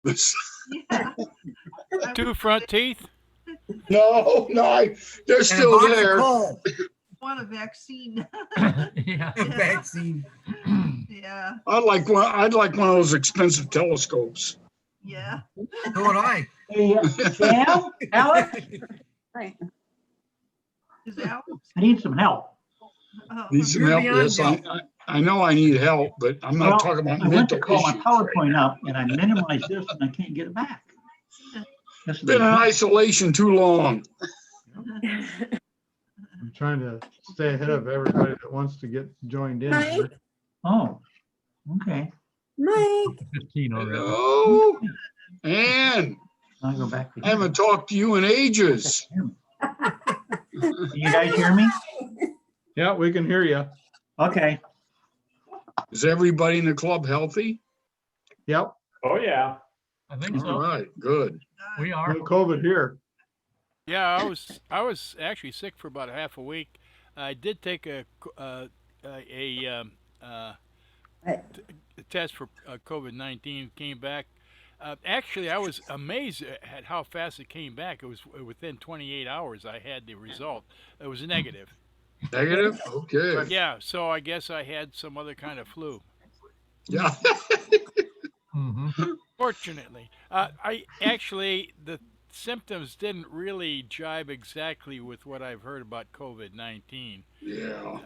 Yeah. Two front teeth? No, they're And a still box of there. coal. Want a vaccine. Yeah. A vaccine. Yeah, I'd like one of those expensive telescopes. yeah. So would I. Hey, Sam, Alex, Right. Is Alex? I need some help. Oh, Need some You're help. beyond Yes, help. I know I need help, but I'm not Well, talking about I went to mental call my issues. PowerPoint up and I minimized this and I can't get it back. This is Been in isolation too long. I'm trying to stay ahead of everybody that wants to get joined in here. Oh, okay. Mike. 15 already. Hello, Ann. I'll go back to I haven't talked to you in ages. Can you guys hear me? Yeah, we can hear you. Okay. Is everybody in the club healthy? Yep, Oh, yeah. I think All so. right, good. We are. No COVID here. Yeah, I was actually sick for about half a week. I did take a test for COVID-19. Came back. Actually, I was amazed at how fast it came back. It was within 28 hours. I had the result. It was negative. Negative? Okay. Yeah, so I guess I had some other kind of flu. Yeah. Fortunately, I actually the symptoms didn't really jibe exactly with what I've heard about COVID-19. Yeah.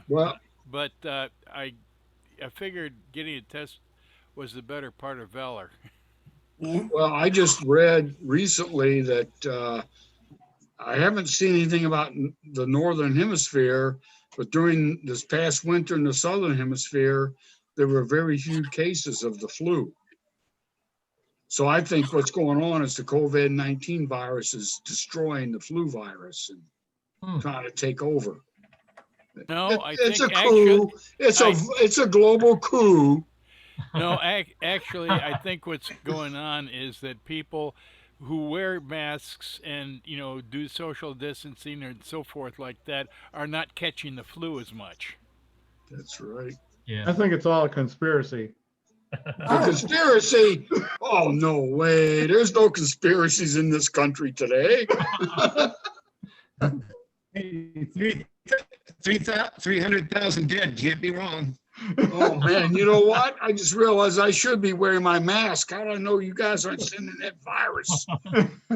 Well, but I figured getting a test was the better part of valor. Well, I just read recently that I haven't seen anything about the Northern Hemisphere, but during this past winter in the Southern Hemisphere, there were very few cases of the flu. So I think what's going on is the COVID-19 virus is destroying the flu virus and trying to take over. No, It's a coup. It's a global coup. No, actually, I think what's going on is that people who wear masks and do social distancing and so forth like that are not catching the flu as much. That's right. Yeah, I think it's all a conspiracy. A conspiracy? Oh, no way. There's no conspiracies in this country today. 300,000 dead. Can't be wrong. Oh, man. You know what? I just realized I should be wearing my mask. How do I know you guys aren't sending that virus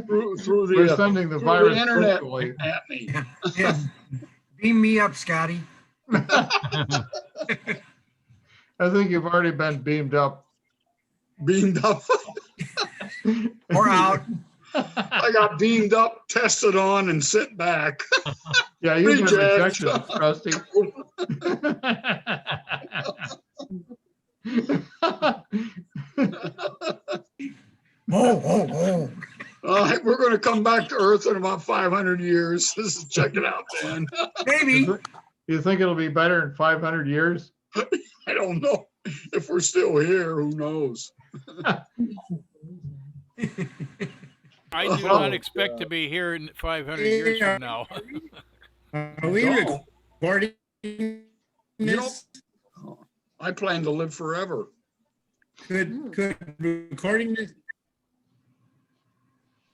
through the, We're sending the virus the internet locally. at me? Yeah. Beam me up, Scotty. I think you've already been beamed up. Beamed up? Or out. I got beamed up, tested on, and sent back. Yeah, you've been Reject. rejected, Rusty. Oh. All right, we're going to come back to Earth in about 500 years. Check it out, man. Maybe. You think it'll be better in 500 years? I don't know. If we're still here, who knows? I do not expect to be here in 500 years from now. Are we recording this? I plan to live forever. Could recording this?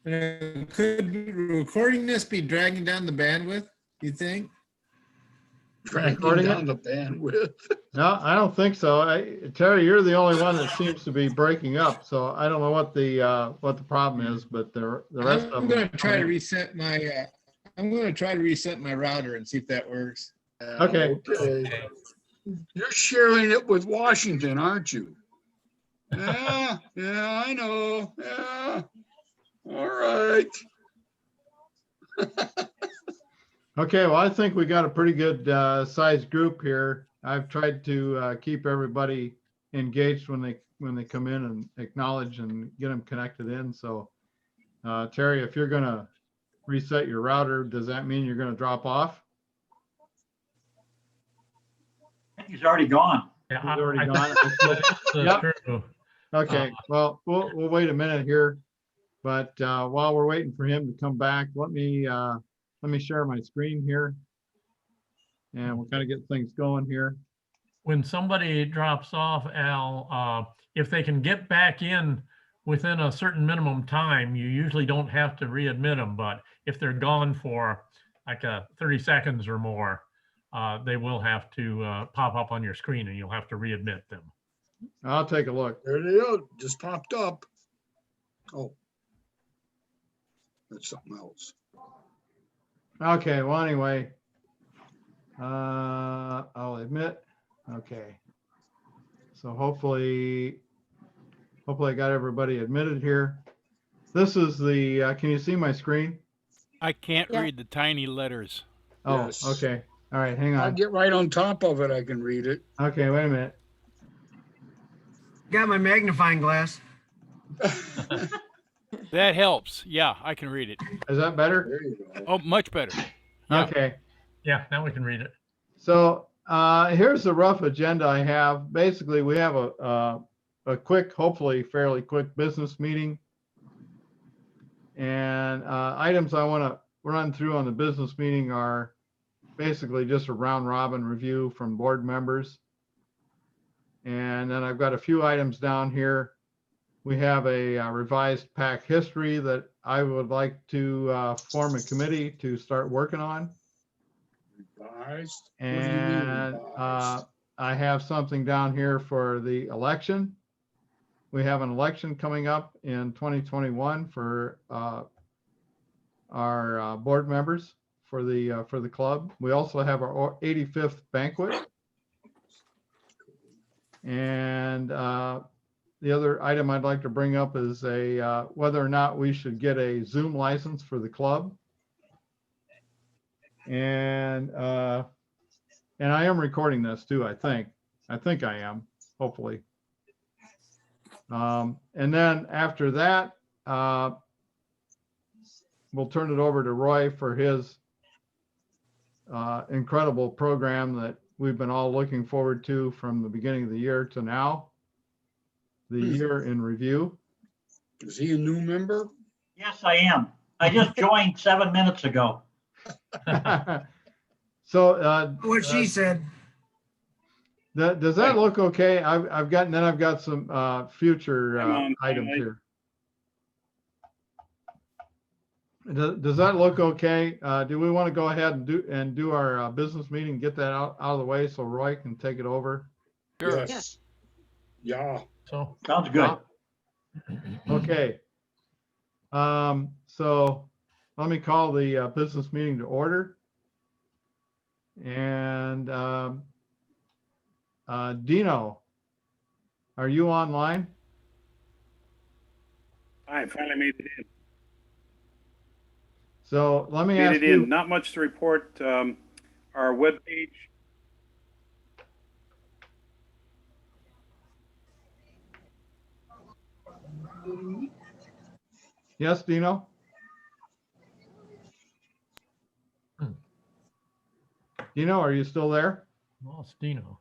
Could recording this be dragging down the bandwidth, you think? Dragging down the bandwidth. No, I don't think so. Terry, you're the only one that seems to be breaking up. So I don't know what the problem is, but the rest of them. I'm going to try to reset my. I'm going to try to reset my router and see if that works. Okay. You're sharing it with Washington, aren't you? Yeah, I know. Yeah. All right. Okay, well, I think we got a pretty good sized group here. I've tried to keep everybody engaged when they come in and acknowledge and get them connected in. So, Terry, if you're going to reset your router, does that mean you're going to drop off? He's already gone. He's already gone. Yep. Okay, well, we'll wait a minute here, but while we're waiting for him to come back, let me share my screen here, and we'll kind of get things going here. When somebody drops off, Al, if they can get back in within a certain minimum time, you usually don't have to readmit them, but if they're gone for like 30 seconds or more, they will have to pop up on your screen and you'll have to readmit them. I'll take a look. There they are, just popped up. Oh. That's something else. Okay, well, anyway, I'll admit. Okay. So hopefully I got everybody admitted here. This is the, can you see my screen? I can't Yeah. read the tiny letters. Oh, Yes. okay. All right, hang I'll on. get right on top of it. I can read it. Okay, wait a minute. Got my magnifying glass. That helps. Yeah, I can read it. Is that better? There you go. Oh, much better. Yeah. Okay. Yeah, now we can read it. So here's the rough agenda I have. Basically, we have a quick, hopefully fairly quick business meeting. And items I want to run through on the business meeting are basically just a round robin review from board members. And then I've got a few items down here. We have a revised PAC history that I would like to form a committee to start working on. Revised? What do you mean And revised? I have something down here for the election. We have an election coming up in 2021 for our board members for the club. We also have our 85th banquet. And the other item I'd like to bring up is whether or not we should get a Zoom license for the club. And I am recording this too, I think. I think I am, hopefully. And then after that, we'll turn it over to Roy for his incredible program that we've been all looking forward to from the beginning of the year to now. The year in review. Is he a new member? Yes, I am. I just joined 7 minutes ago. So What she said. does that look okay? I've got some future items here. Does that look okay? Do we want to go ahead and do our business meeting, get that out of the way so Roy can take it over? Sure. Yes. Yeah. So Sounds good. Okay. So let me call the business meeting to order. And Dino, are you online? I finally made it in. So let me Made ask it you. in. Not much to report. Our webpage. Yes, Dino? Dino, are you still there? lost Dino.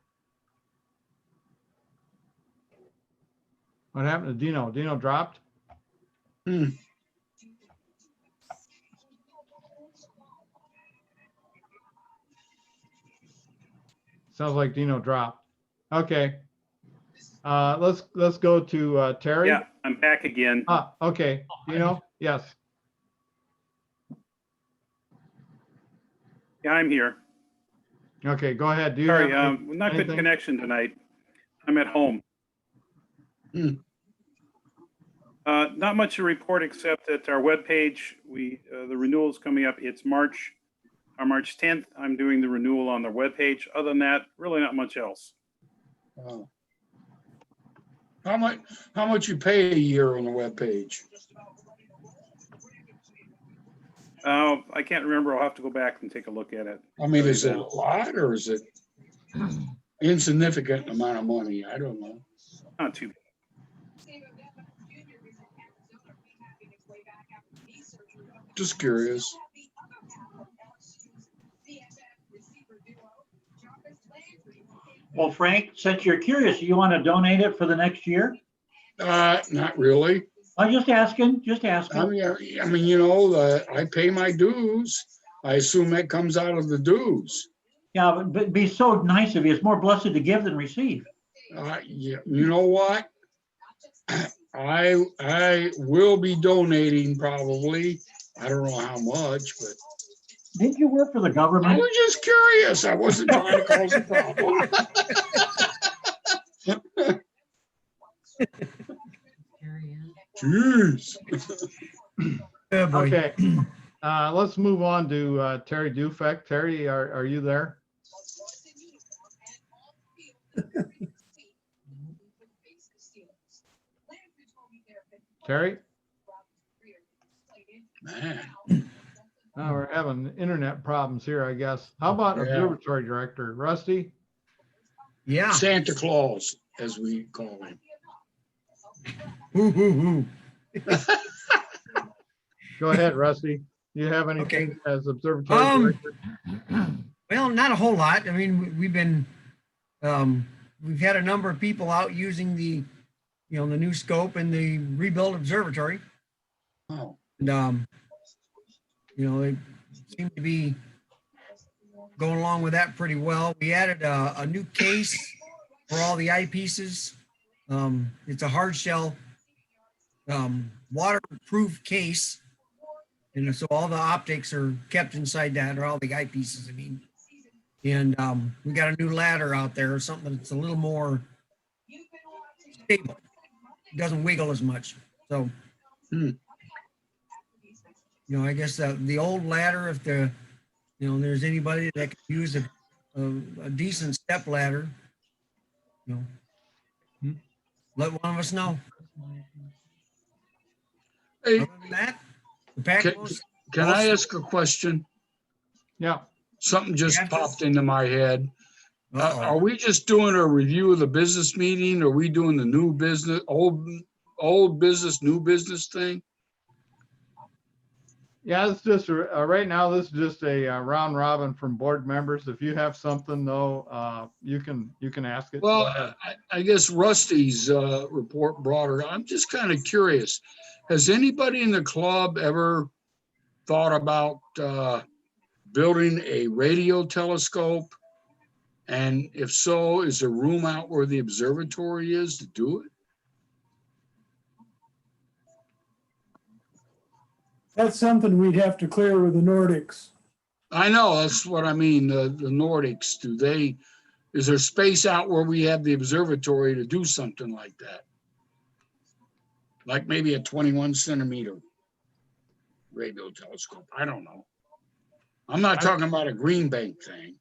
What happened to Dino? Dino dropped? Sounds like Dino dropped. Okay. Let's go to Terry. Yeah, I'm back again. Okay. Dino? Yes. Yeah, I'm here. Okay, go ahead. Do you Sorry, have not good anything? connection tonight. I'm at home. Not much to report except that our webpage, the renewal is coming up. It's March 10th. I'm doing the renewal on the webpage. Other than that, really not much else. Oh. How much you pay a year on the webpage? I can't remember. I'll have to go back and take a look at it. I mean, is it a lot or is it insignificant amount of money? I don't know. Not too bad. Just curious. Well, Frank, since you're curious, you want to donate it for the next year? Not really. I'm just asking, just asking. I mean, you know, I pay my dues. I assume that comes out of the dues. Yeah, but it'd be so nice of you. It's more blessed to give than receive. Yeah, you know what? I will be donating probably. I don't know how much, but Didn't you work for the I government? was just curious. I wasn't trying to cause a problem. Jeez. Oh, boy. Okay, let's move on to Terry Dufek. Terry, are you there? Terry? Man. We're having internet problems here, I guess. How about Yeah. Observatory Director, Rusty? Yeah. Santa Claus, as we call him. Ooh, ooh, ooh. Go ahead, Rusty. You have anything as Observatory Um, Director? Well, not a whole lot. I mean, we've been, we've had a number of people out using the, the new scope and the rebuilt observatory. Oh, And, they seem to be going along with that pretty well. We added a new case for all the eyepieces. It's a hard shell, waterproof case. And so all the optics are kept inside that, or all the eyepieces, I mean. And we got a new ladder out there, something that's a little more stable. It doesn't wiggle as much. So, I guess the old ladder, if there's anybody that could use a decent step ladder, let one of us know. hey, Other than that, the PAC can I ask a question? Yeah. Something just Yeah, popped into my head. Uh-oh. Are we just doing a review of the business meeting? Or are we doing the new business, old business, new business thing? Yeah, it's just right now. This is just a round robin from board members. If you have something though, you can ask it. Well, I guess Rusty's report brought her. I'm just kind of curious. Has anybody in the club ever thought about building a radio telescope? And if so, is there room out where the observatory is to do it? That's something we'd have to clear with the Nordics. I know, that's what I mean. The Nordics, is there space out where we have the observatory to do something like that? Like maybe a 21 centimeter radio telescope. I don't know. I'm not talking about a green bank thing.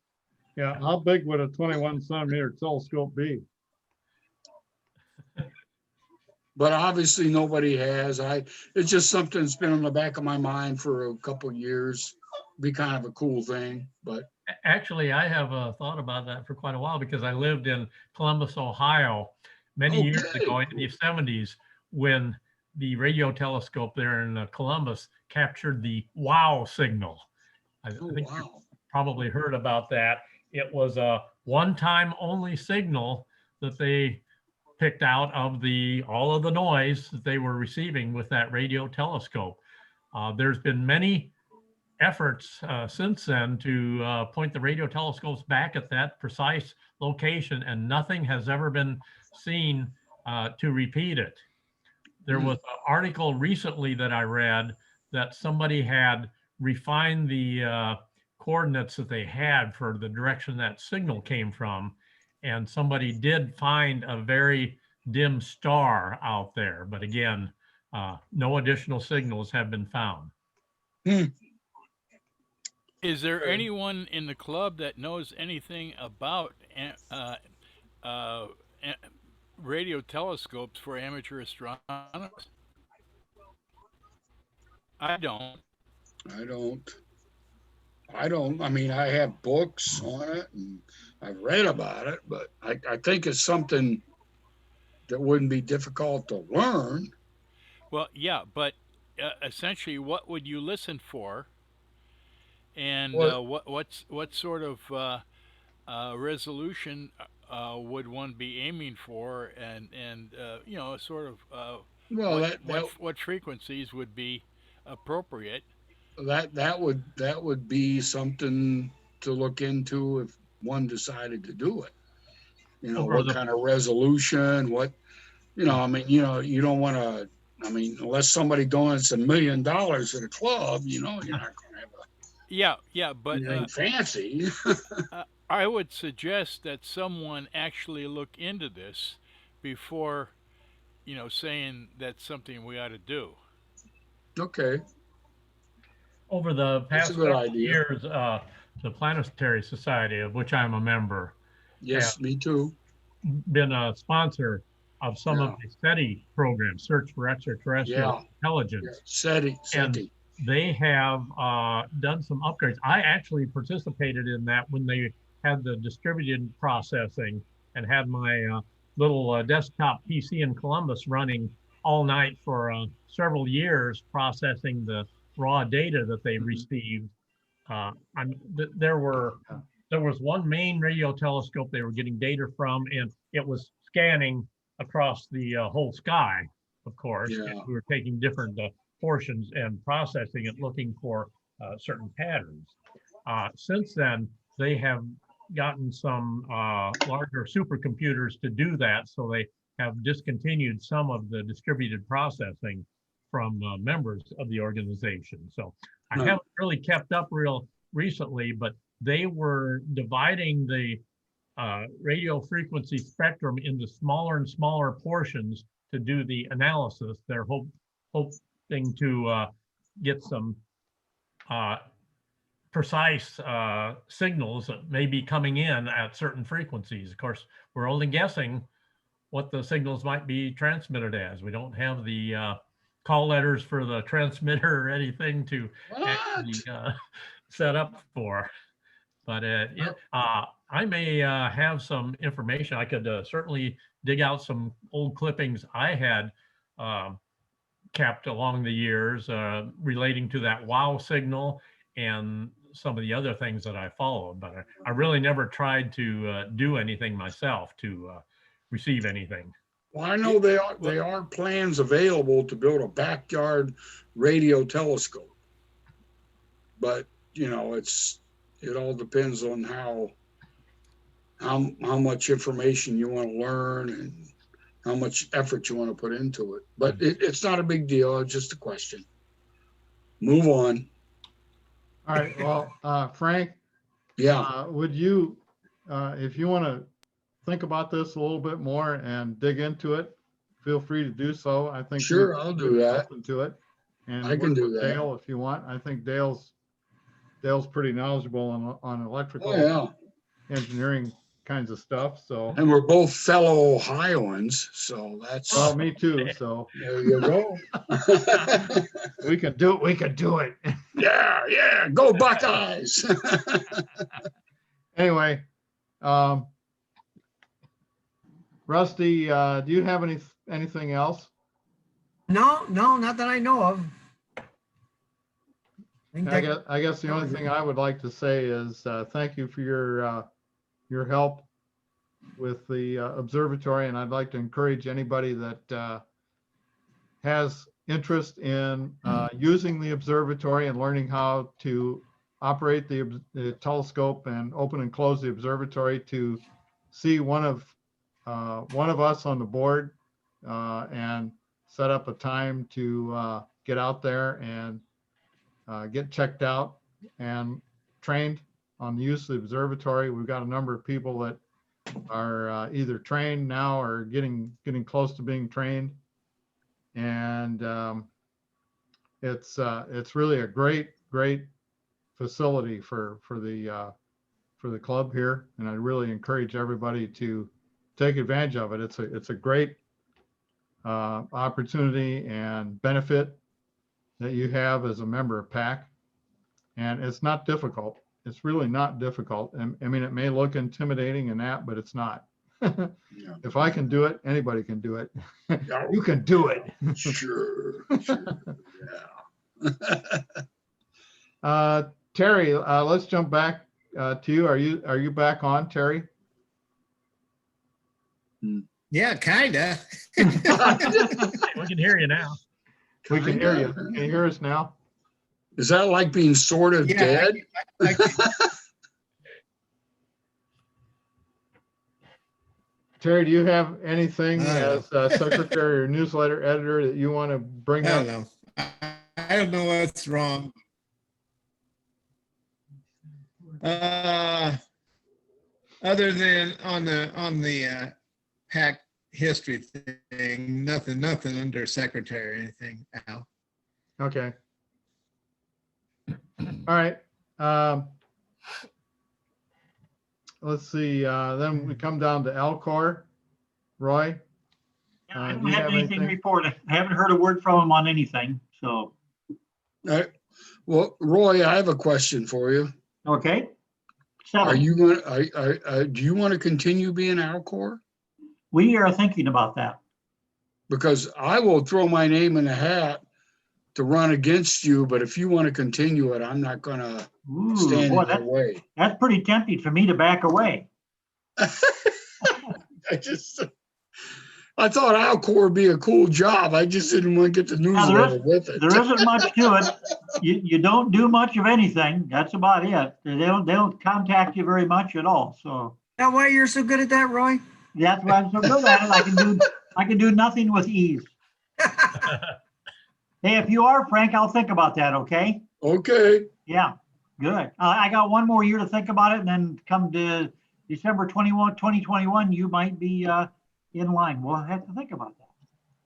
Yeah. How big would a 21 centimeter telescope be? But obviously nobody has. It's just something that's been on the back of my mind for a couple of years. Be kind of a cool thing, but Actually, I have thought about that for quite a while because I lived in Columbus, Ohio, many years ago in the 70s when the radio telescope there in Columbus captured the wow signal. I think you probably heard about that. It was a one-time only signal that they picked out of all of the noise that they were receiving with that radio telescope. There's been many efforts since then to point the radio telescopes back at that precise location, and nothing has ever been seen to repeat it. There was an article recently that I read that somebody had refined the coordinates that they had for the direction that signal came from, and somebody did find a very dim star out there, but again, no additional signals have been found. Is there anyone in the club that knows anything about radio telescopes for amateur astronomers? I don't. I mean, I have books on it and I've read about it, but I think it's something that wouldn't be difficult to learn. Well, yeah, but essentially, what would you listen for? And what sort of resolution would one be aiming for? And sort of what frequencies would be appropriate? That would be something to look into if one decided to do it. What kind of resolution, what I mean, you don't want to, I mean, unless somebody donates $1 million to the club, you're not going to have Yeah, but anything fancy. I would suggest that someone actually look into this before, saying that's something we ought to do. Okay, Over the that's a past good several idea. years, the Planetary Society, of which I'm a member, Yes, me too. been a sponsor of some of Yeah, the SETI programs, Search for Extraterrestrial yeah, Intelligence. SETI, And SETI. they have done some upgrades. I actually participated in that when they had the distributed processing and had my little desktop PC in Columbus running all night for several years processing the raw data that they received. There was one main radio telescope they were getting data from, and it was scanning across the whole sky, of course. Yeah. And we were taking different portions and processing it, looking for certain patterns. Since then, they have gotten some larger supercomputers to do that, so they have discontinued some of the distributed processing from members of the organization. So I No. haven't really kept up real recently, but they were dividing the radio frequency spectrum into smaller and smaller portions to do the analysis. They're hoping to get some precise signals that may be coming in at certain frequencies. Of course, we're only guessing what the signals might be transmitted as. We don't have the call letters for the transmitter or anything to actually set up for. But I may have some information. I could certainly dig out some old clippings I had kept along the years relating to that WOW signal and some of the other things that I followed. But I really never tried to do anything myself to receive anything. Well, I know there are plans available to build a backyard radio telescope, but it all depends on how much information you want to learn and how much effort you want to put into it. But it's not a big deal. It's just a question. Move on. All right, well, Frank, Yeah, would you, if you want to think about this a little bit more and dig into it, feel free to do so. I think sure, I'll do that. open to it. And I can work do with that. Dale if you want. I think Dale's pretty knowledgeable on electrical Oh, yeah. engineering kinds of stuff. So, And we're both fellow Ohioans, so that's, well, me too. So there you go. we can do it. We can do it. Yeah, go Buckeyes. Anyway, Rusty, do you have anything else? No, not that I know of. I guess the only thing I would like to say is thank you for your help with the observatory, and I'd like to encourage anybody that has interest in using the observatory and learning how to operate the telescope and open and close the observatory to see one of us on the board and set up a time to get out there and get checked out and trained on the use of the observatory. We've got a number of people that are either trained now or getting close to being trained, and it's really a great facility for the club here, and I really encourage everybody to take advantage of it. It's a great opportunity and benefit that you have as a member of PAC, and it's not difficult. It's really not difficult. And I mean, it may look intimidating and that, but it's not. Yeah. If I can do it, anybody can do it. Yeah. You can do it. Sure. Terry, let's jump back to you. Are you back on, Terry? Yeah, kinda. We can hear you now. We can hear you. Can you hear us now? Is that like being sort of Yeah, dead? Terry, do you have anything I don't as know. secretary or newsletter editor that you want to bring I up? don't know. I don't know what's wrong. Other than on the PAC history thing, nothing under secretary or anything, Al. Okay. All right. Let's see. Then we come down to Alcor. Roy? Yeah, I Do don't you have have anything to anything? report. I haven't heard a word from him on anything, so, Well, Roy, I have a question for you. okay. Are Settled. you going, do you want to continue being Alcor? We are thinking about that. Because I will throw my name in the hat to run against you, but if you want to continue it, I'm not gonna Ooh, stand boy, in your way. that's pretty tempting for me to back away. I thought Alcor would be a cool job. I just didn't want to get the Now, newsletter with it. there isn't much to it. You don't do much of anything. That's about it. They don't contact you very much at all. So That why you're so good at that, Roy? that's why I'm so good at it. I can do nothing with ease. Hey, if you are, Frank, I'll think about that, okay? Okay. Yeah, good. I got one more year to think about it, and then come to December 2021, you might be in line. We'll have to think about that.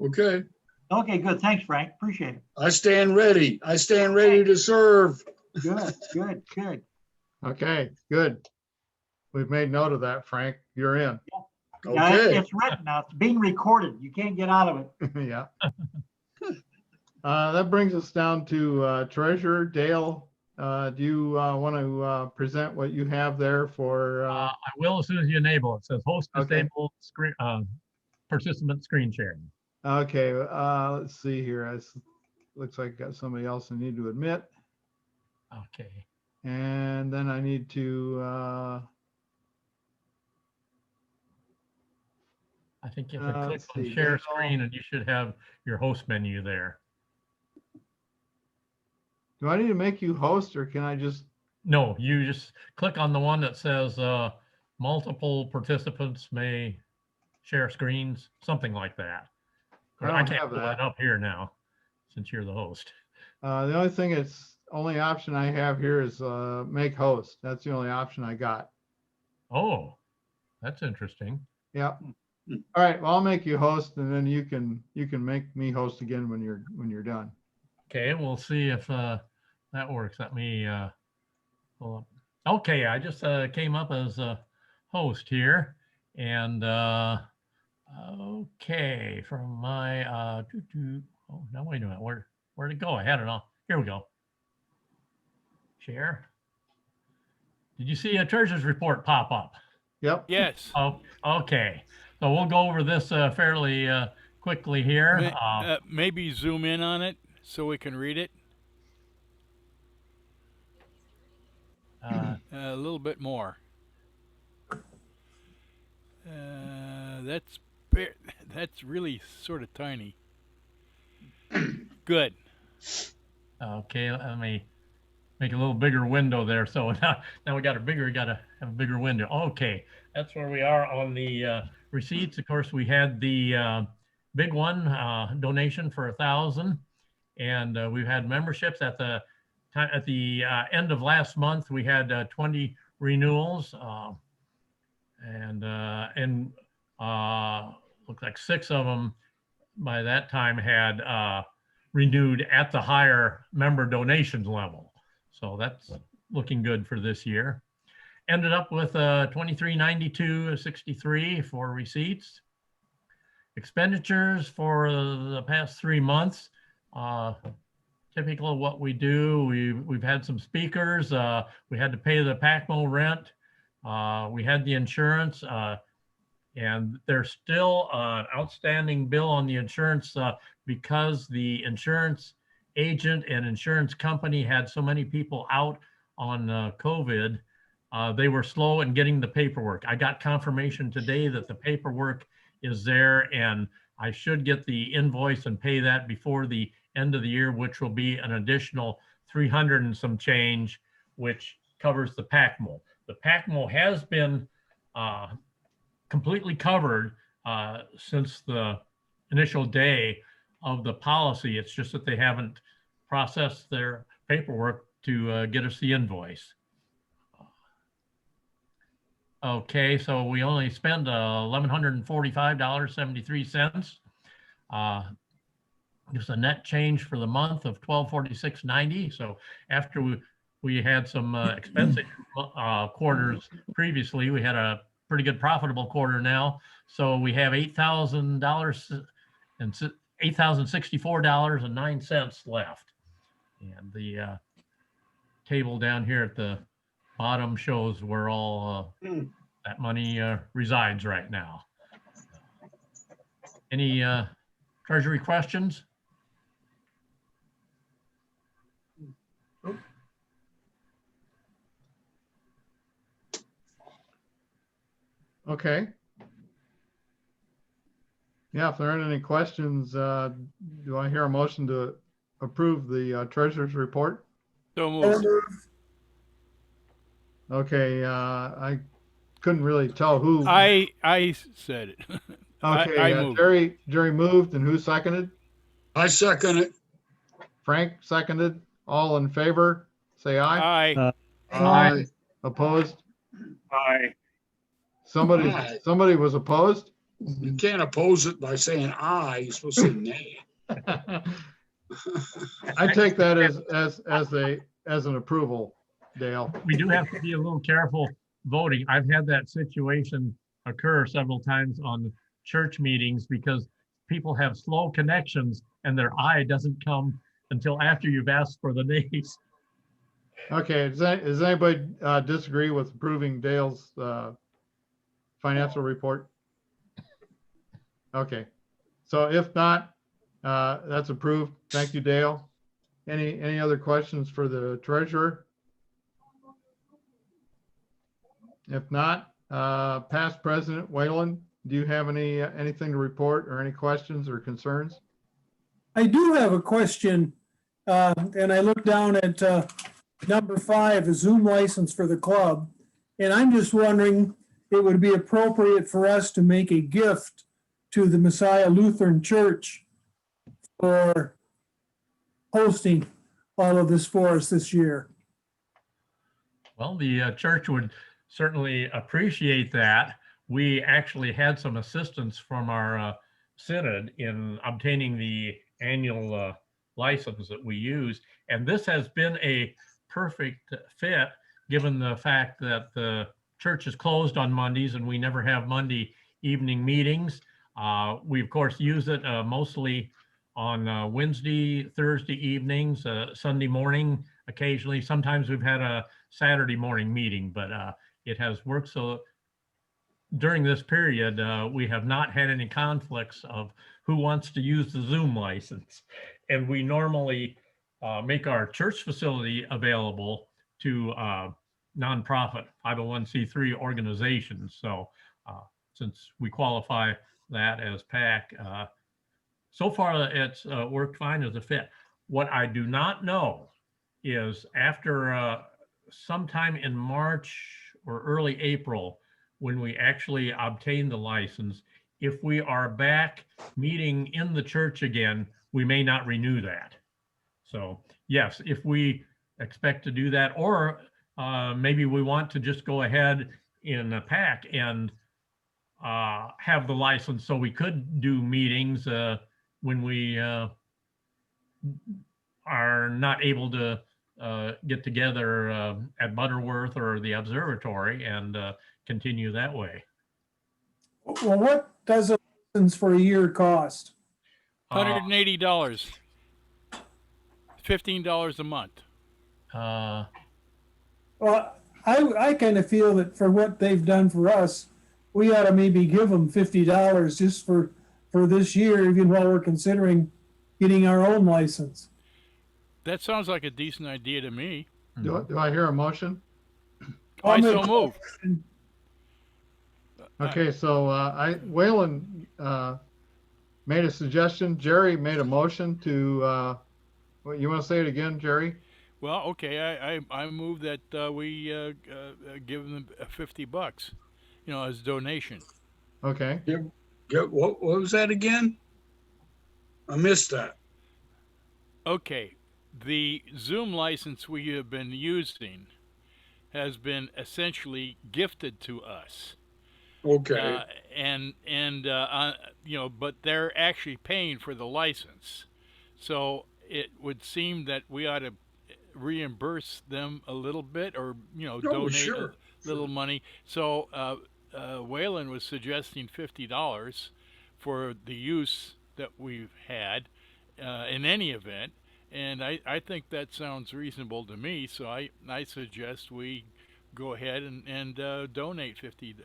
Okay. Okay, good. Thanks, Frank. Appreciate it. I stand ready. I stand ready to serve. Good. Okay, good. We've made note of that, Frank. You're in. Yeah, Okay. it's written now. It's being recorded. You can't get out of it. Yeah. That brings us down to Treasurer Dale. Do you want to present what you have there for? I will as soon as you enable it. It says host Okay. disabled screen, participant screen sharing. Okay, let's see here. Looks like I got somebody else I need to admit. Okay. And then I need to, I think you have to click let's on see, share Dale. screen and you should have your host menu there. Do I need to make you host or can I just? No, you just click on the one that says multiple participants may share screens, something like that. I don't I can't have pull that. that up here now since you're the host. The only option I have here is make host. That's the only option I got. Oh, that's interesting. Yeah. All right. Well, I'll make you host, and then you can make me host again when you're done. Okay, we'll see if that works. Let me pull up. Okay, I just came up as a host here, and okay, from my oh no, wait a minute, where'd it go? I had it on. Here we go. Share. Did you see a treasurer's report pop up? Yep. Yes. Oh, okay. So we'll go over this fairly quickly here. Maybe zoom in on it so we can read it a little bit more. That's really sort of tiny. Good. Okay, let me make a little bigger window there. So now we got we got to have a bigger window. Okay, that's where we are on the receipts. Of course, we had the big one donation for 1,000, and we've had memberships at the time at the end of last month. We had 20 renewals, and looked like 6 of them by that time had renewed at the higher member donations level. So that's looking good for this year. Ended up with 2392.63 for receipts. Expenditures for the past 3 months. Typical of what we do. We've had some speakers. We had to pay the PACMO rent. We had the insurance, and there's still an outstanding bill on the insurance because the insurance agent and insurance company had so many people out on COVID. They were slow in getting the paperwork. I got confirmation today that the paperwork is there, and I should get the invoice and pay that before the end of the year, which will be an additional 300 and some change, which covers the PACMO. The PACMO has been completely covered since the initial day of the policy. It's just that they haven't processed their paperwork to get us the invoice. Okay, so we only spend $1,145.73. Gives a net change for the month of $1,246.90. So after we had some expensive quarters previously, we had a pretty good profitable quarter now. So we have $8,000 and $8,064.09 left. And the table down here at the bottom shows where all that money resides right now. Any treasury questions? Okay. Yeah, if there aren't any questions, do I hear a motion to approve the treasurer's report? So moved. Okay, I couldn't really tell who. I said it. Okay, I moved. Jerry moved, and who seconded? I second it. Frank seconded. All in favor, say aye. Aye. Aye. Opposed? Aye. Aye. Somebody was opposed? You can't oppose it by saying aye. You're supposed to say nay. I take that as an approval, Dale. We do have to be a little careful voting. I've had that situation occur several times on church meetings because people have slow connections and their aye doesn't come until after you've asked for the nays. Okay, does anybody disagree with approving Dale's financial report? Okay, so if not, that's approved. Thank you, Dale. Any other questions for the treasurer? If not, past president Whalen, do you have anything to report or any questions or concerns? I do have a question, and I look down at number 5, a Zoom license for the club, and I'm just wondering, it would be appropriate for us to make a gift to the Messiah Lutheran Church for hosting all of this for us this year. Well, the church would certainly appreciate that. We actually had some assistance from our synod in obtaining the annual license that we use. And this has been a perfect fit given the fact that the church is closed on Mondays and we never have Monday evening meetings. We, of course, use it mostly on Wednesday, Thursday evenings, Sunday morning occasionally. Sometimes we've had a Saturday morning meeting, but it has worked. So during this period, we have not had any conflicts of who wants to use the Zoom license. And we normally make our church facility available to nonprofit 501c3 organizations. So since we qualify that as PAC, so far it's worked fine as a fit. What I do not know is after sometime in March or early April, when we actually obtain the license, if we are back meeting in the church again, we may not renew that. So yes, if we expect to do that, or maybe we want to just go ahead in a PAC and have the license so we could do meetings when we are not able to get together at Butterworth or the observatory and continue that way. Well, what does a license for a year cost? $180. $15 a month. Well, I kind of feel that for what they've done for us, we ought to maybe give them $50 just for this year, even while we're considering getting our own license. That sounds like a decent idea to me. Do I hear a motion? I so move. Okay, so Whalen made a suggestion. Jerry made a motion to, what, you want to say it again, Jerry? Well, okay, I move that we give them $50, as a donation. Okay. What was that again? I missed that. Okay, the Zoom license we have been using has been essentially gifted to us. Okay. But they're actually paying for the license. So it would seem that we ought to reimburse them a little bit, or Oh, donate sure. a little money. So Waylon was suggesting $50 for the use that we've had in any event, and I think that sounds reasonable to me. So I suggest we go ahead and donate $50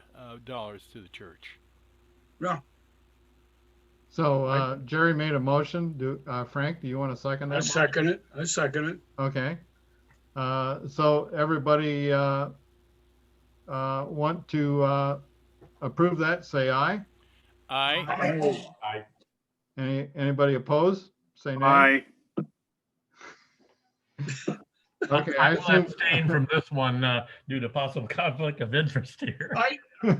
to the church. Yeah. So Jerry made a motion. Frank, do you want to second that? I motion? second it. I second it. Okay. So everybody want to approve that, say aye. Aye. Anybody opposed? Say nay. Aye. Okay, I will abstain from this one due to possible conflict of interest here.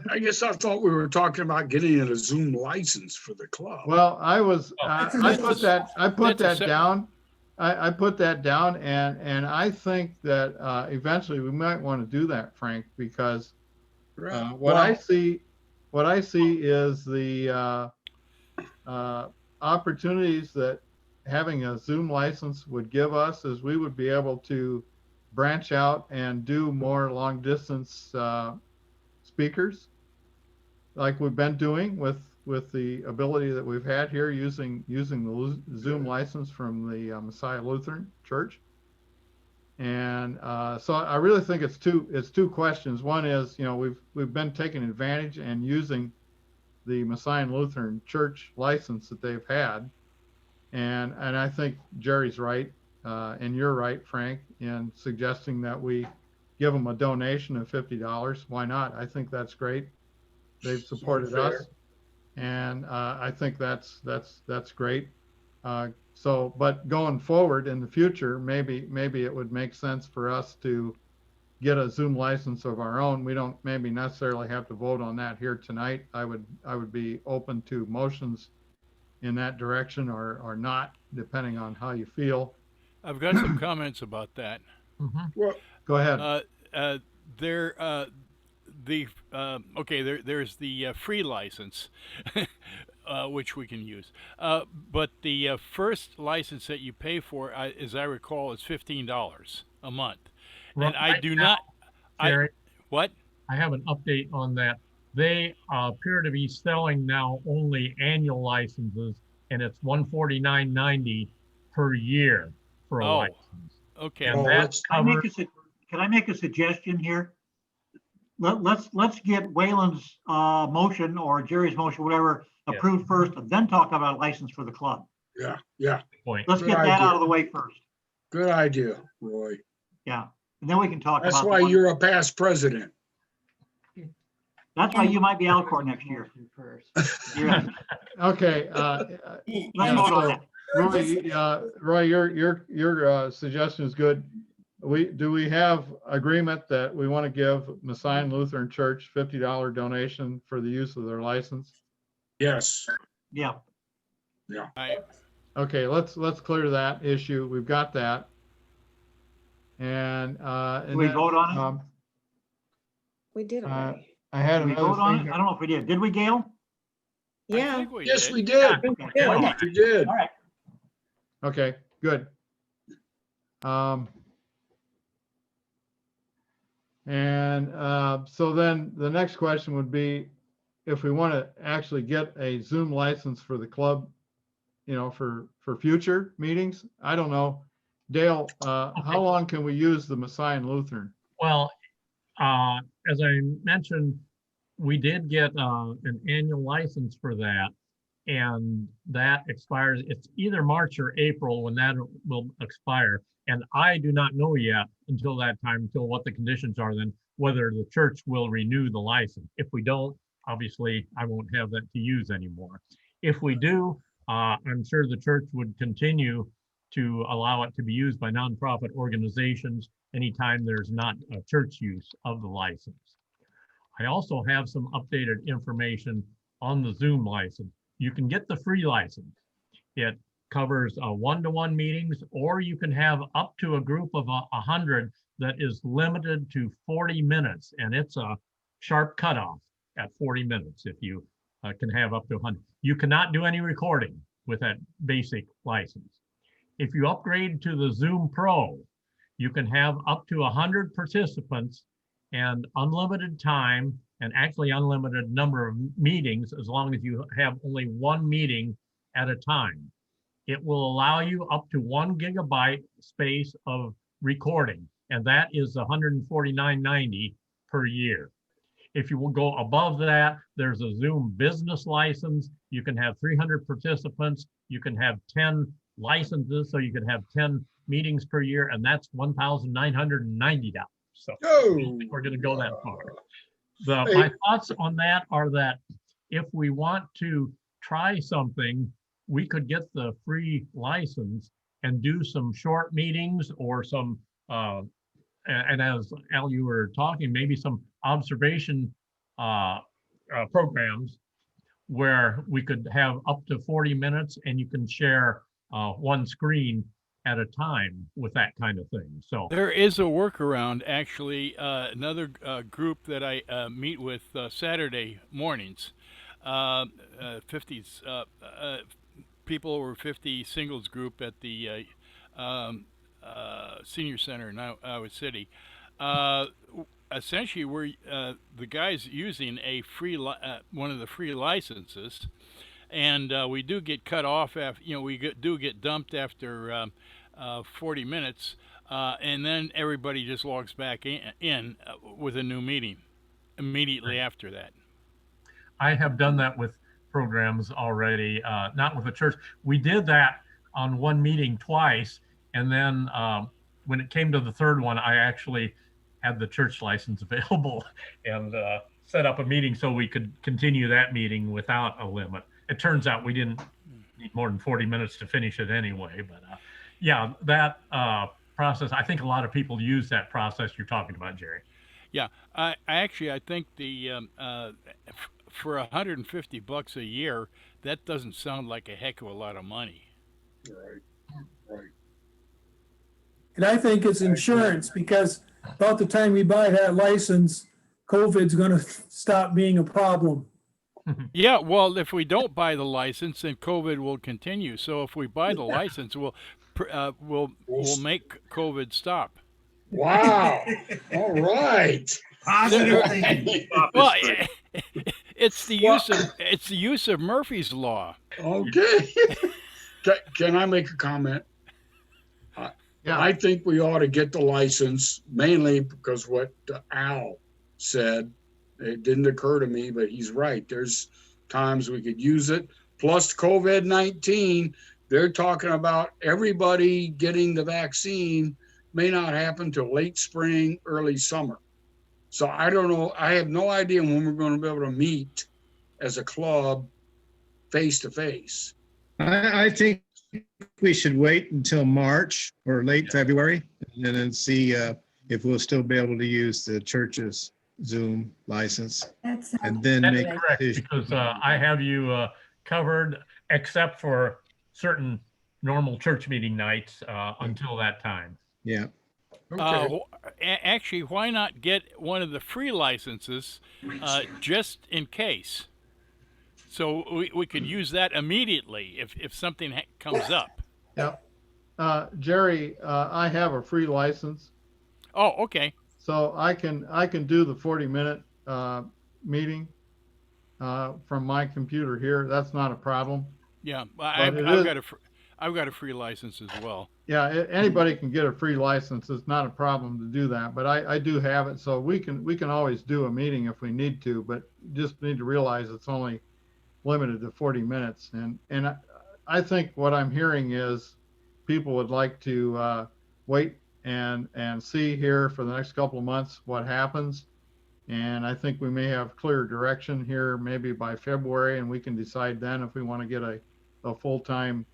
I guess I thought we were talking about getting a Zoom license for the club. Well, I was, Oh. I put that That's a down. I put that down, and I think that eventually we might want to do that, Frank, because Right. what I see is the opportunities that having a Zoom license would give us is we would be able to branch out and do more long distance speakers like we've been doing with the ability that we've had here using the Zoom license from the Messiah Lutheran Church. And so I really think it's two questions. One is, we've been taking advantage and using the Messiah Lutheran Church license that they've had. And I think Jerry's right, and you're right, Frank, in suggesting that we give them a donation of $50. Why not? I think that's great. They've supported us, and I think that's great. But going forward in the future, maybe it would make sense for us to get a Zoom license of our own. We don't maybe necessarily have to vote on that here tonight. I would be open to motions in that direction or not, depending on how you feel. I've got some comments about that. Well, Go ahead. There's the free license, which we can use. But the first license that you pay for, as I recall, is $15 a month. And I do not. Jerry, What? I have an update on that. They appear to be selling now only annual licenses, and it's $149.90 per year for a Oh, license. okay. And that covers. Can I make a suggestion here? Let's get Waylon's motion or Jerry's motion, whatever, approved first, and then talk about a license for the club. Yeah. Point. Let's Good get that idea. out of the way first. Good idea, Roy. Yeah, and then we can talk That's about. why you're a past president. That's why you might be Alcor next year. Yeah. Okay. Let's vote on that. Roy, your suggestion is good. Do we have agreement that we want to give Messiah Lutheran Church $50 donation for the use of their license? Yes. Yeah. Okay, let's clear that issue. We've got that. And Did we vote on it? We did already. I had Did we another vote on thing. it? I don't know if we did. Did we, Gail? I Yeah. think we Yes, did. we did. Okay. Yeah. We did. All right. Okay, good. So then the next question would be, if we want to actually get a Zoom license for the club, for future meetings, I don't know. Dale, how long can we use the Messiah Lutheran? Well, as I mentioned, we did get an annual license for that, and that expires. It's either March or April when that will expire. And I do not know yet until that time, until what the conditions are then, whether the church will renew the license. If we don't, obviously, I won't have that to use anymore. If we do, I'm sure the church would continue to allow it to be used by nonprofit organizations anytime there's not a church use of the license. I also have some updated information on the Zoom license. You can get the free license. It covers one-to-one meetings, or you can have up to a group of 100 that is limited to 40 minutes, and it's a sharp cutoff at 40 minutes if you can have up to 100. You cannot do any recording with that basic license. If you upgrade to the Zoom Pro, you can have up to 100 participants and unlimited time, and actually unlimited number of meetings, as long as you have only one meeting at a time. It will allow you up to 1 gigabyte space of recording, and that is $149.90 per year. If you will go above that, there's a Zoom business license. You can have 300 participants. You can have 10 licenses, so you can have 10 meetings per year, and that's $1,990. So I don't think we're going to go that far. My thoughts on that are that if we want to try something, we could get the free license and do some short meetings or some, and as Al, you were talking, maybe some observation programs where we could have up to 40 minutes and you can share one screen at a time with that kind of thing. So There is a workaround, actually. Another group that I meet with Saturday mornings, 50s, people over 50 singles group at the senior center in Iowa City. Essentially, we're the guy's using a free one of the free licenses, and we do get cut off after, we do get dumped after 40 minutes, and then everybody just logs back in with a new meeting immediately after that. I have done that with programs already, not with the church. We did that on one meeting twice, and then when it came to the third one, I actually had the church license available and set up a meeting so we could continue that meeting without a limit. It turns out we didn't need more than 40 minutes to finish it anyway, but yeah, that process, I think a lot of people use that process you're talking about, Jerry. Yeah, I think the for $150 a year, that doesn't sound like a heck of a lot of money. Right. And I think it's insurance, because about the time we buy that license, COVID's gonna stop being a problem. Yeah, well, if we don't buy the license, then COVID will continue. So if we buy the license, we'll make COVID stop. Wow. All right. Positive thinking. Well, it's the use of Murphy's law. Okay. Can I make a comment? Yeah. I think we ought to get the license, mainly because what Al said, it didn't occur to me, but he's right. There's times we could use it. Plus COVID-19, they're talking about everybody getting the vaccine may not happen till late spring, early summer. So I don't know. I have no idea when we're going to be able to meet as a club face to face. I think we should wait until March or late February and then see if we'll still be able to use the church's Zoom license. And then That's make a correct, decision. because I have you covered except for certain normal church meeting nights until that time. Yeah. Okay. Actually, why not get one of the free licenses just in case? So we could use that immediately if something comes up. Yeah. Jerry, I have a free license, Oh, okay. so I can do the 40-minute meeting from my computer here. That's not a problem. Yeah, But I've got a free license as well. Yeah, anybody can get a free license. It's not a problem to do that, but I do have it, so we can always do a meeting if we need to, but just need to realize it's only limited to 40 minutes. And I think what I'm hearing is people would like to wait and see here for the next couple of months what happens. And I think we may have clear direction here maybe by February, and we can decide then if we want to get a full-time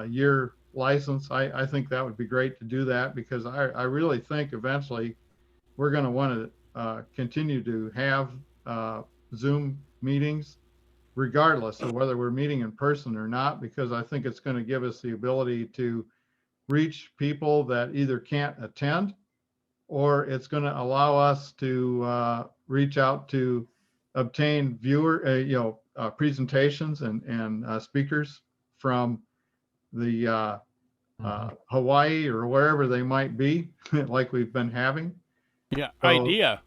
year license. I think that would be great to do that, because I really think eventually we're going to want to continue to have Zoom meetings, regardless of whether we're meeting in person or not, because I think it's going to give us the ability to reach people that either can't attend, or it's going to allow us to reach out to obtain presentations and speakers from the Hawaii or wherever they might be, like we've been having. Yeah, So, idea.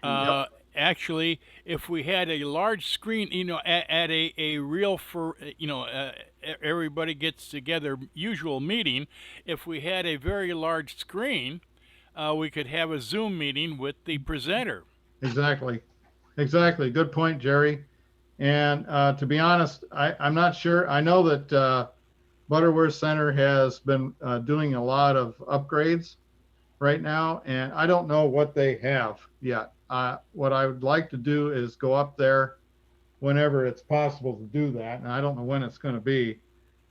Yep. Actually, if we had a large screen, at a real everybody gets together usual meeting, if we had a very large screen, we could have a Zoom meeting with the presenter. Exactly. Good point, Jerry. And to be honest, I'm not sure. I know that Butterworth Center has been doing a lot of upgrades right now, and I don't know what they have yet. What I would like to do is go up there whenever it's possible to do that, and I don't know when it's going to be,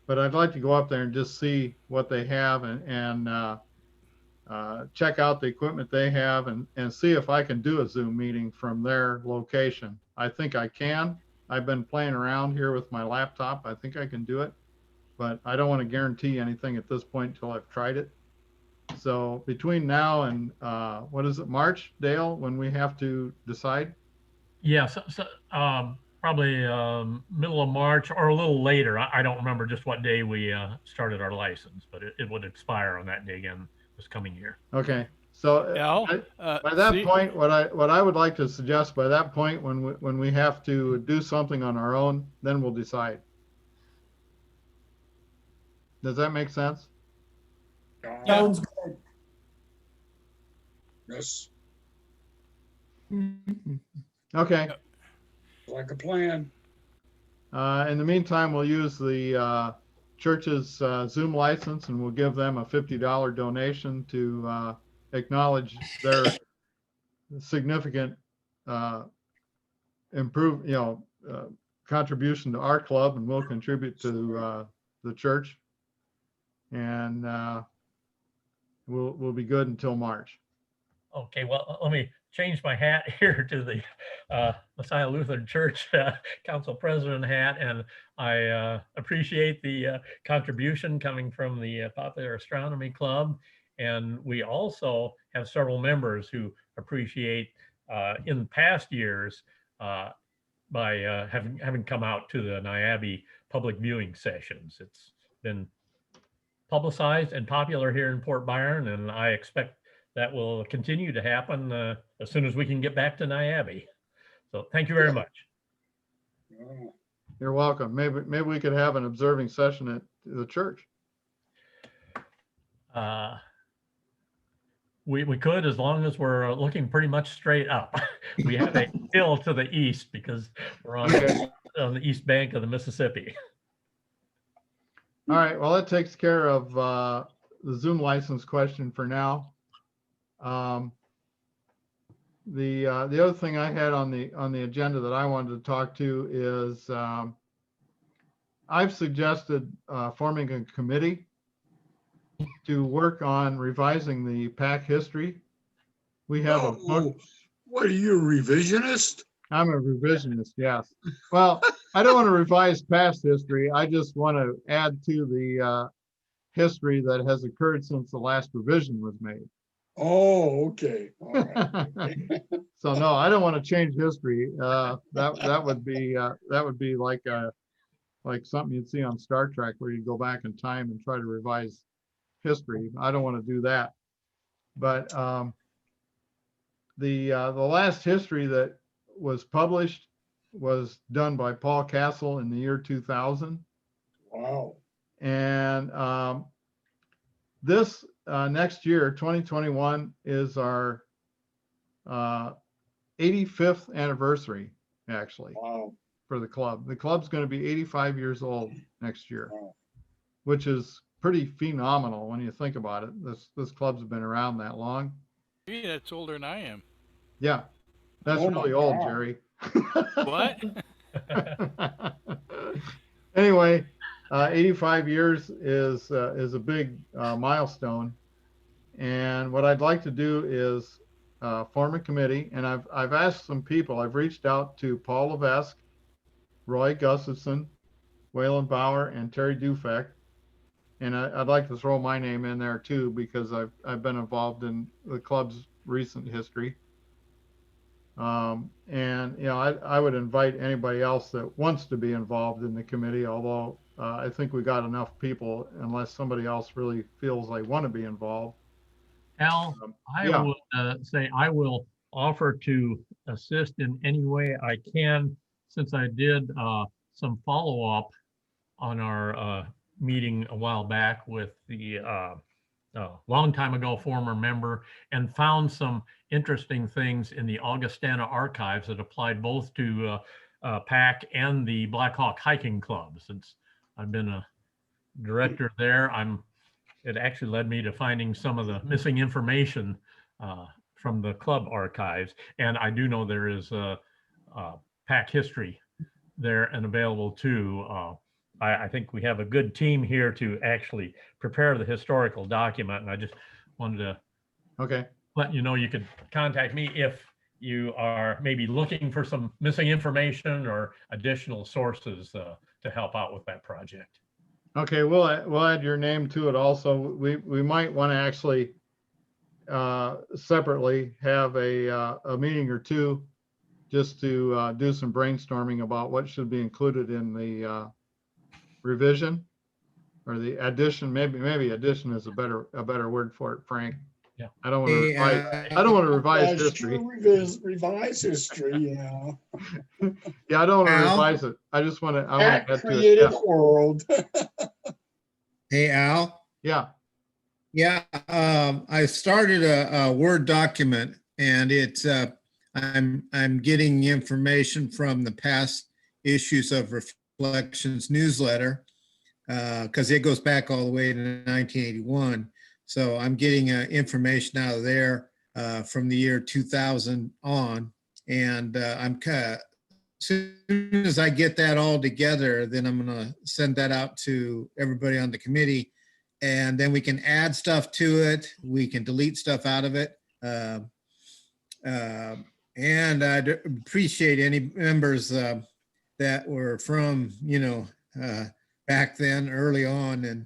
but I'd like to go up there and just see what they have and check out the equipment they have and see if I can do a Zoom meeting from their location. I think I can. I've been playing around here with my laptop. I think I can do it, but I don't want to guarantee anything at this point until I've tried it. So between now and what is it, March, Dale, when we have to decide? Yeah, probably middle of March or a little later. I don't remember just what day we started our license, but it would expire on that day again this coming year. Okay. So by that point, what I would like to suggest, by that point, when we have to do something on our own, then we'll decide. Does that make sense? Sounds good. Yes, Okay. like a plan. In the meantime, we'll use the church's Zoom license, and we'll give them a $50 donation to acknowledge their significant contribution to our club, and we'll contribute to the church, and we'll be good until March. Okay, well, let me change my hat here to the Messiah Lutheran Church Council President hat, and I appreciate the contribution coming from the Popular Astronomy Club. And we also have several members who appreciate in past years by having come out to the NIABE public viewing sessions. It's been publicized and popular here in Port Byron, and I expect that will continue to happen as soon as we can get back to NIABE. So thank you very much. You're welcome. Maybe we could have an observing session at the church. We could, as long as we're looking pretty much straight up. We have a hill to the east because we're on the east bank of the Mississippi. All right. Well, that takes care of the Zoom license question for now. The other thing I had on the agenda that I wanted to talk to is I've suggested forming a committee to work on revising the PAC history. We have a book. What are you, a revisionist? I'm a revisionist, yes. Well, I don't want to revise past history. I just want to add to the history that has occurred since the last revision was made. Oh, okay. All right. So no, I don't want to change history. That would be like something you'd see on Star Trek, where you go back in time and try to revise history. I don't want to do that. But the last history that was published was done by Paul Castle in the year 2000. Wow. And this next year, 2021, is our 85th anniversary, actually. Wow. For the club. The club's going to be 85 years old next year, Wow. which is pretty phenomenal when you think about it. This club's been around that long. Gee, that's older than I am. Yeah, that's Oh really my old, God. Jerry. What? Anyway, 85 years is a big milestone, and what I'd like to do is form a committee. And I've asked some people. I've reached out to Paul Levesque Roy Gustafson, Waylon Bauer, and Terry Dufek. And I'd like to throw my name in there too, because I've been involved in the club's recent history. And you know, I would invite anybody else that wants to be involved in the committee, although I think we got enough people unless somebody else really feels they want to be involved. Al, I Yeah. would say I will offer to assist in any way I can, since I did some follow-up on our meeting a while back with the long time ago former member, and found some interesting things in the Augustana archives that applied both to PAC and the Black Hawk Hiking Club. Since I've been a director there, it actually led me to finding some of the missing information from the club archives. And I do know there is PAC history there and available too. I think we have a good team here to actually prepare the historical document. And I just wanted to let you know you could contact me if you are maybe looking for some missing information or additional sources to help out with that project. Okay, we'll add your name to it also. We might want to actually separately have a meeting or two just to do some brainstorming about what should be included in the revision or the addition. Maybe addition is a better word for it, Frank. Yeah. I don't want to revise. I don't want to revise history. Revise history, yeah. Yeah, I don't want to Al? revise it. I just want to. I want to add to it. Creative world. Hey, Al. Yeah. Yeah, I started a Word document, and it's I'm getting information from the past issues of Reflections newsletter because it goes back all the way to 1981. So I'm getting information out of there from the year 2000 on, and as soon as I get that all together, then I'm going to send that out to everybody on the committee. And then we can add stuff to it. We can delete stuff out of it. And I'd appreciate any members that were from, back then, early on, and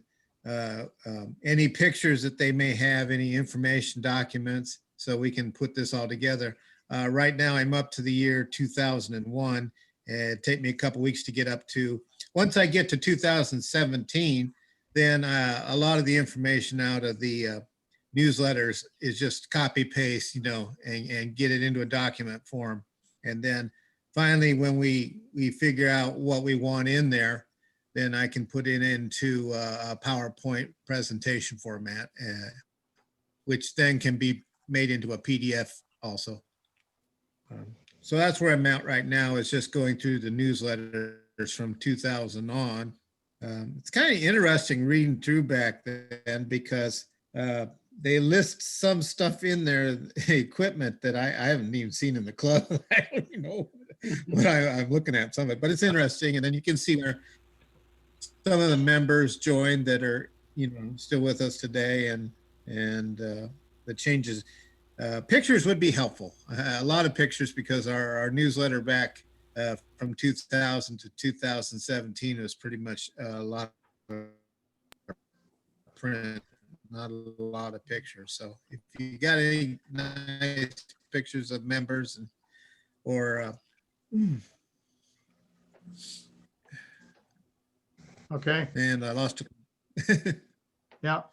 any pictures that they may have, any information documents, so we can put this all together. Right now, I'm up to the year 2001. It'd take me a couple weeks to get up to. Once I get to 2017, then a lot of the information out of the newsletters is just copy paste, and get it into a document form. And then finally, when we figure out what we want in there, then I can put it into a PowerPoint presentation format, which then can be made into a PDF also. So that's where I'm at right now, is just going through the newsletters from 2000 on. It's kind of interesting reading through back then, because they list some stuff in there, equipment that I haven't even seen in the club. I don't even know what I'm looking at, some of it, but it's interesting. And then you can see where some of the members joined that are, still with us today, and the changes. Pictures would be helpful. A lot of pictures, because our newsletter back from 2000 to 2017 was pretty much a lot of print, not a lot of pictures. So if you got any nice pictures of members Okay. And I lost it. Yeah.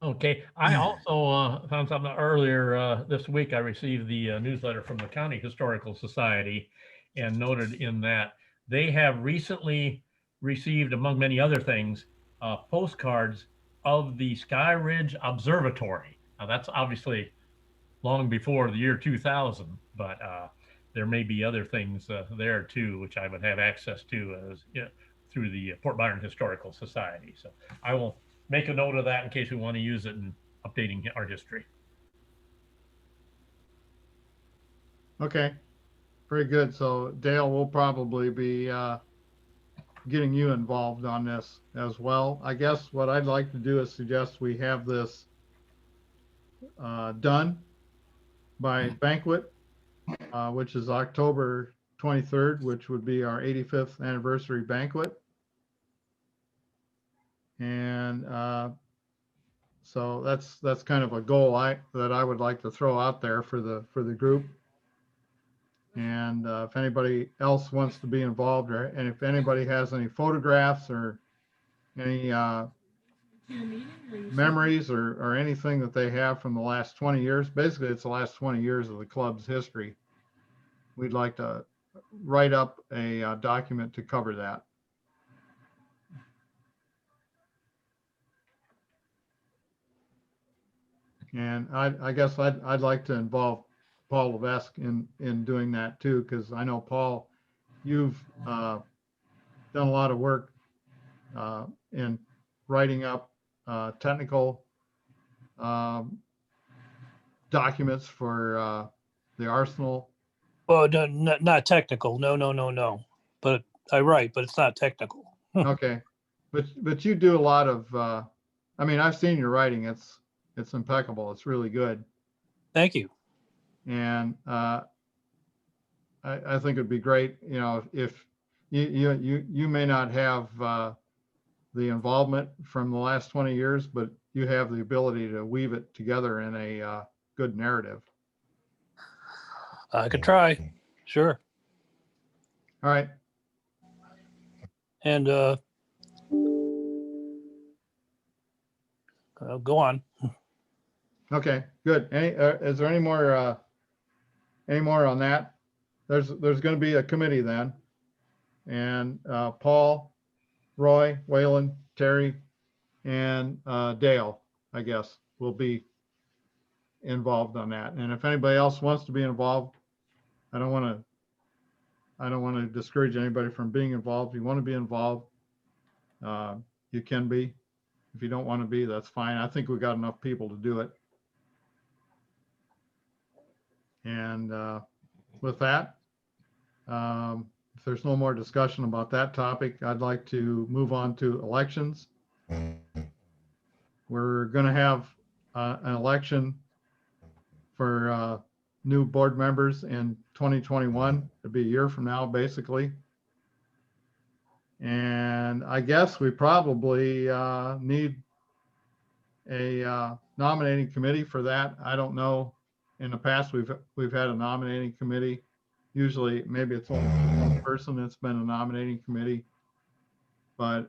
Okay, I also found something earlier this week. I received the newsletter from the County Historical Society, and noted in that they have recently received, among many other things, postcards of the Sky Ridge Observatory. Now, that's obviously long before the year 2000, but there may be other things there too, which I would have access to through the Port Byron Historical Society. So I will make a note of that in case we want to use it in updating our history. Okay. Very good. So Dale, we'll probably be getting you involved on this as well. I guess what I'd like to do is suggest we have this done by banquet, which is October 23rd, which would be our 85th anniversary banquet. And so that's kind of a goal that I would like to throw out there for the group. And if anybody else wants to be involved, and if anybody has any photographs or any memories or anything that they have from the last 20 years, basically it's the last 20 years of the club's history, we'd like to write up a document to cover that. And I guess I'd like to involve Paul Levesque in doing that too, because I know, Paul, you've done a lot of work in writing up technical documents for the Arsenal. Oh, no, not technical. No. But I write, but it's not technical. Okay, but you do a lot of. I mean, I've seen your writing. It's impeccable. It's really good. Thank you. And I think it'd be great, you know, if you may not have the involvement from the last 20 years, but you have the ability to weave it together in a good narrative. I could try. Sure. All right. And go on. Okay, good. Is there any more on that? There's going to be a committee then, and Paul, Roy, Waylon, Terry, and Dale, I guess, will be involved on that. And if anybody else wants to be involved, I don't want to discourage anybody from being involved. If you want to be involved, you can be. If you don't want to be, that's fine. I think we got enough people to do it. And with that, if there's no more discussion about that topic, I'd like to move on to elections. We're going to have an election for new board members in 2021. It'll be a year from now, basically. And I guess we probably need a nominating committee for that. I don't know. In the past, we've had a nominating committee. Usually, maybe it's only one person that's been a nominating committee. But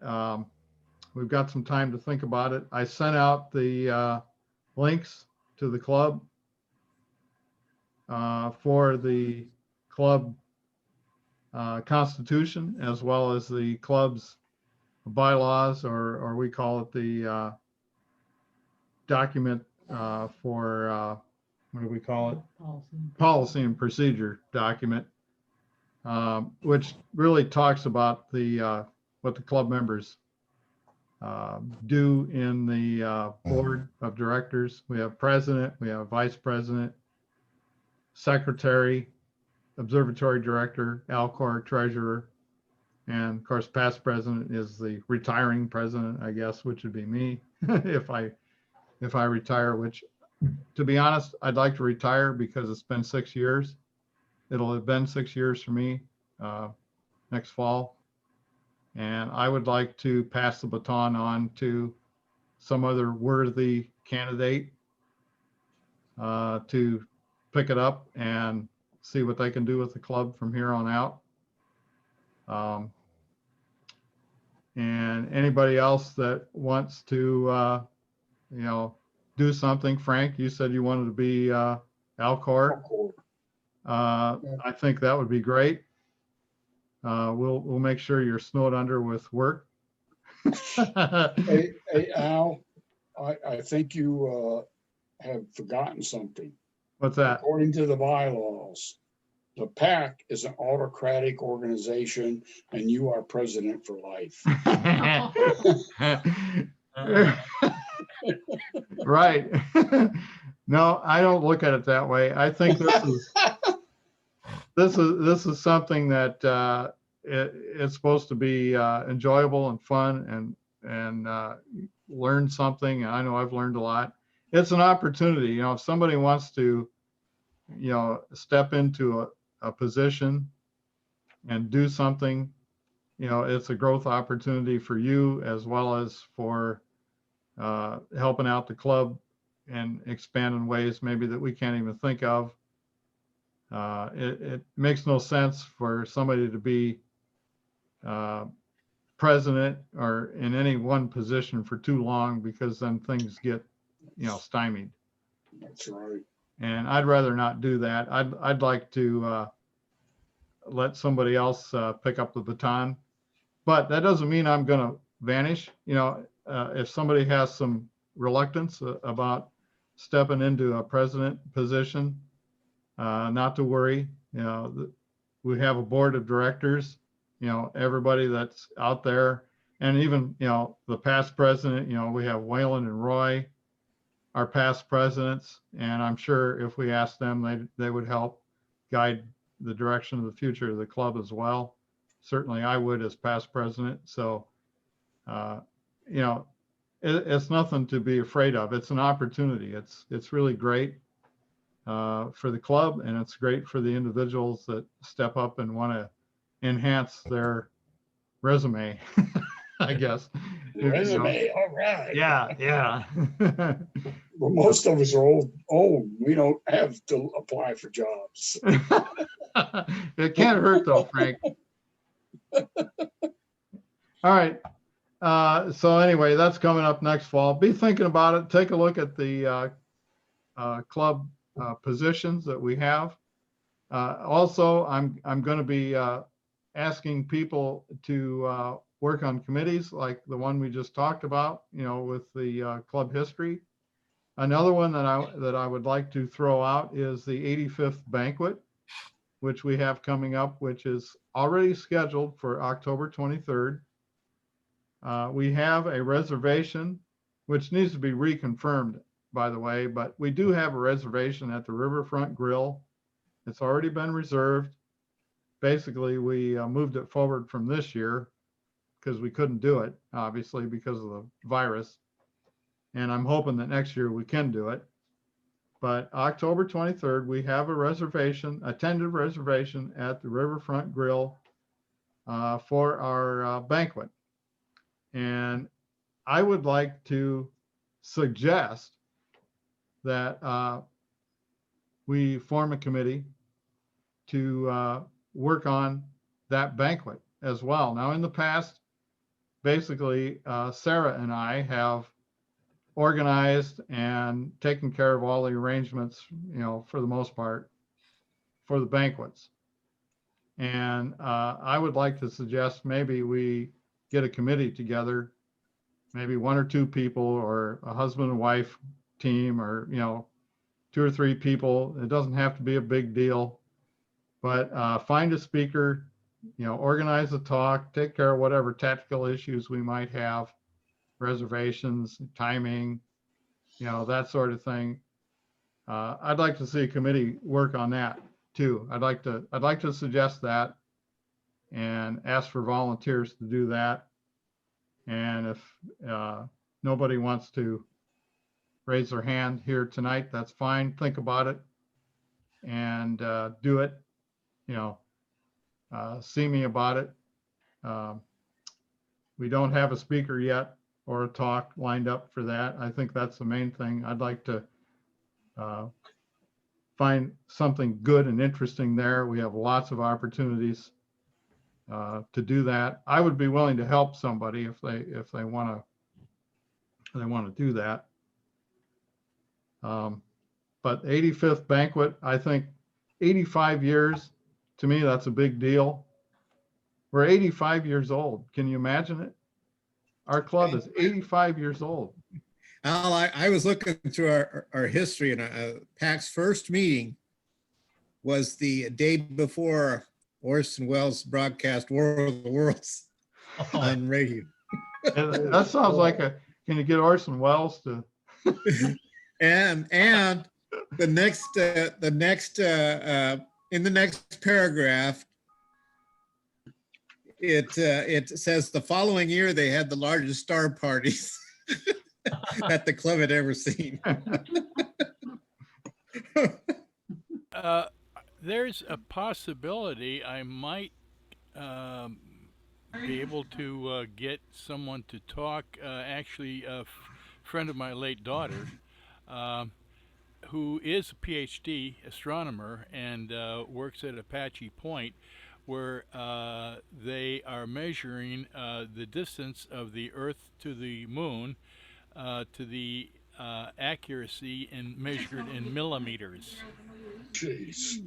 we've got some time to think about it. I sent out the links to the club for the club constitution, as well as the club's bylaws, or we call it the document for what do we call it? Policy and procedure document, which really talks about the what the club members do in the board of directors. We have president, we have vice president, secretary, observatory director, Alcor treasurer, and of course, past president is the retiring president, I guess, which would be me if I retire. Which, to be honest, I'd like to retire because it's been 6 years. It'll have been 6 years for me next fall, and I would like to pass the baton on to some other worthy candidate to pick it up and see what they can do with the club from here on out. And anybody else that wants to, do something. Frank, you said you wanted to be Alcor. I think that would be great. We'll make sure you're snowed under with work. Hey, Al, I think you have forgotten something. What's that? According to the bylaws, the PAC is an autocratic organization and you are president for life. Right. No, I don't look at it that way. I think this is something that it's supposed to be enjoyable and fun and learn something. I know I've learned a lot. It's an opportunity, if somebody wants to, step into a position and do something, it's a growth opportunity for you as well as for helping out the club and expand in ways maybe that we can't even think of. It makes no sense for somebody to be president or in any one position for too long, because then things get, stymied. That's right. And I'd rather not do that. I'd like to let somebody else pick up the baton, but that doesn't mean I'm going to vanish. If somebody has some reluctance about stepping into a president position, not to worry. We have a board of directors, everybody that's out there, and even, the past president, we have Waylon and Roy, our past presidents, and I'm sure if we asked them, they would help guide the direction of the future of the club as well. Certainly I would as past president. So, it's nothing to be afraid of. It's an opportunity. It's really great for the club, and it's great for the individuals that step up and want to enhance their resume, I guess. Resume, all right. Yeah. Well, most of us are old. We don't have to apply for jobs. It can't hurt though, Frank. All right. So anyway, that's coming up next fall. Be thinking about it. Take a look at the club positions that we have. Also, I'm going to be asking people to work on committees like the one we just talked about, with the club history. Another one that I would like to throw out is the 85th banquet, which we have coming up, which is already scheduled for October 23rd. We have a reservation, which needs to be reconfirmed, by the way, but we do have a reservation at the Riverfront Grill. It's already been reserved. Basically, we moved it forward from this year because we couldn't do it, obviously, because of the virus. And I'm hoping that next year we can do it. But October 23rd, we have a reservation, a tentative reservation at the Riverfront Grill for our banquet. And I would like to suggest that we form a committee to work on that banquet as well. Now, in the past, basically, Sarah and I have organized and taken care of all the arrangements, for the most part, for the banquets. And I would like to suggest maybe we get a committee together, maybe 1 or 2 people, or a husband and wife team, or 2 or 3 people. It doesn't have to be a big deal, but find a speaker, organize a talk, take care of whatever tactical issues we might have, reservations, timing, that sort of thing. I'd like to see a committee work on that too. I'd like to suggest that and ask for volunteers to do that. And if nobody wants to raise their hand here tonight, that's fine. Think about it and do it. See me about it. We don't have a speaker yet or a talk lined up for that. I think that's the main thing. I'd like to find something good and interesting there. We have lots of opportunities to do that. I would be willing to help somebody if they want to do that. But 85th banquet, I think 85 years, to me, that's a big deal. We're 85 years old. Can you imagine it? Our club is 85 years old. Al, I was looking through our history, and PAC's first meeting was the day before Orson Welles broadcast War of the Worlds on radio. And that sounds like can you get Orson Welles to? And the next in the next paragraph, it says the following year they had the largest star parties that the club had ever seen. There's a possibility I might be able to get someone to talk. Actually, friend of my late daughter, um, who is a PhD astronomer and works at Apache Point, where they are measuring the distance of the Earth to the Moon to the accuracy and measured in millimeters. Jeez.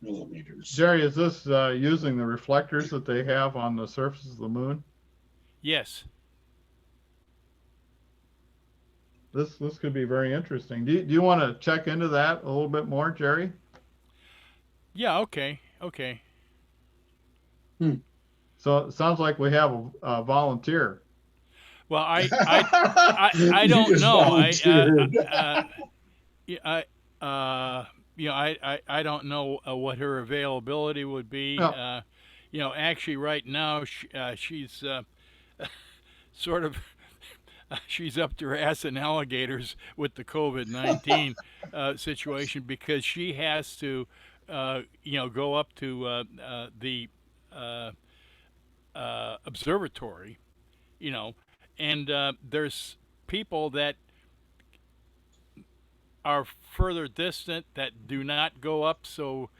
Millimeters. Jerry, is this using the reflectors that they have on the surface of the moon? Yes. This could be very interesting. Do you want to check into that a little bit more, Jerry? Yeah. Okay. Okay. So it sounds like we have a volunteer. Well, I don't You just know. volunteered. I don't know what her availability would be. No. Actually, right now she's sort of she's up to her ass in alligators with the COVID-19 situation because she has to, go up to the observatory, and there's people that are further distant that do not go up, so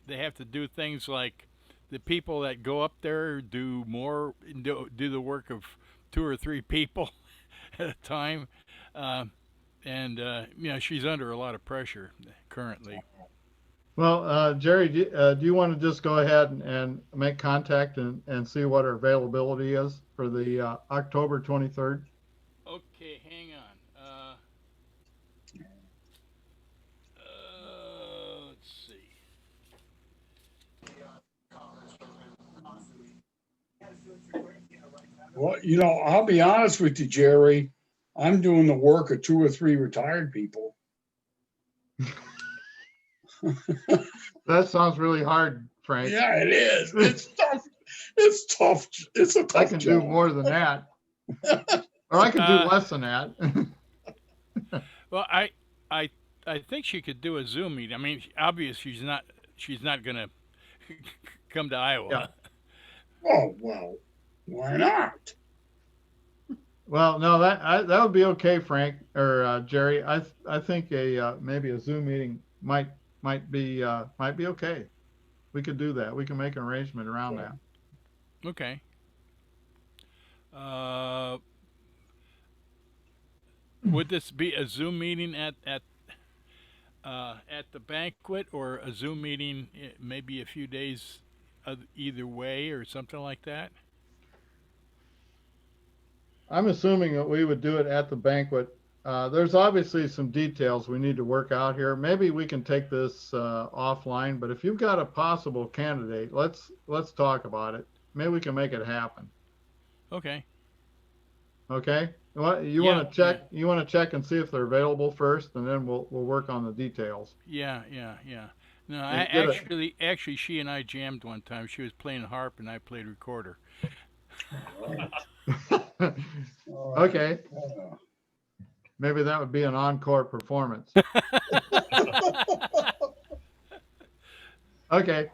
they have to do things like the people that go up there do the work of two or three people at a time, and she's under a lot of pressure currently. Well, Jerry, do you want to just go ahead and make contact and see what her availability is for the October 23rd? Okay, hang on. Let's see. Well, I'll be honest with you, Jerry. I'm doing the work of two or three retired people. That sounds really hard, Frank. Yeah, it is. It's tough. It's tough. It's a tough I can do job. more than that. Or I can do less than that. Well, I think she could do a Zoom meeting. I mean, obviously she's not gonna come to Iowa. Yeah. Oh, well, why not? Well, no, that would be okay, Frank or Jerry. I think maybe a Zoom meeting might be okay. We could do that. We can make an arrangement around that. Okay. Would this be a Zoom meeting at the banquet, or a Zoom meeting maybe a few days either way, or something like that? I'm assuming that we would do it at the banquet. There's obviously some details we need to work out here. Maybe we can take this offline, but if you've got a possible candidate, let's talk about it. Maybe we can make it happen. Okay. Okay? What you want to check? You want to check and see if they're available first, and then we'll work on the details. Yeah. No, actually, she and I jammed one time. She was playing harp and I played recorder. Okay. Maybe that would be an encore performance. Okay.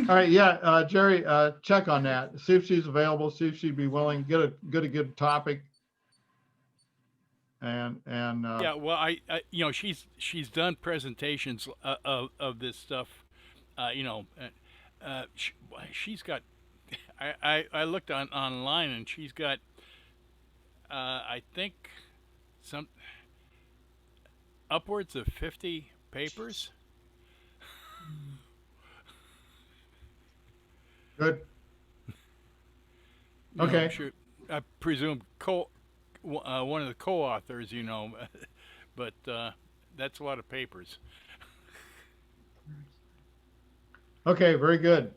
All right. Yeah. Jerry, check on that. See if she's available. See if she'd be willing. Get a good topic. And yeah. Well, I she's done presentations of this stuff. She's got. I looked online and she's got. I think some upwards of 50 papers. Good. Okay. I presume one of the co-authors, but that's a lot of papers. Okay, very good.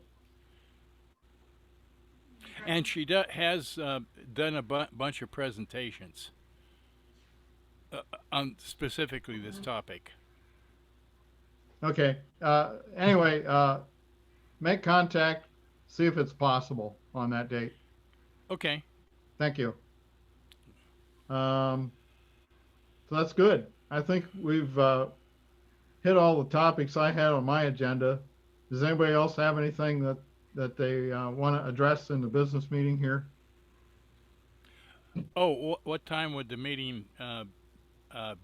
And she has done a bunch of presentations on specifically this topic. Okay. Anyway, make contact, see if it's possible on that date. Okay. Thank you. So that's good. I think we've hit all the topics I had on my agenda. Does anybody else have anything that that they want to address in the business meeting here? Oh, what time would the meeting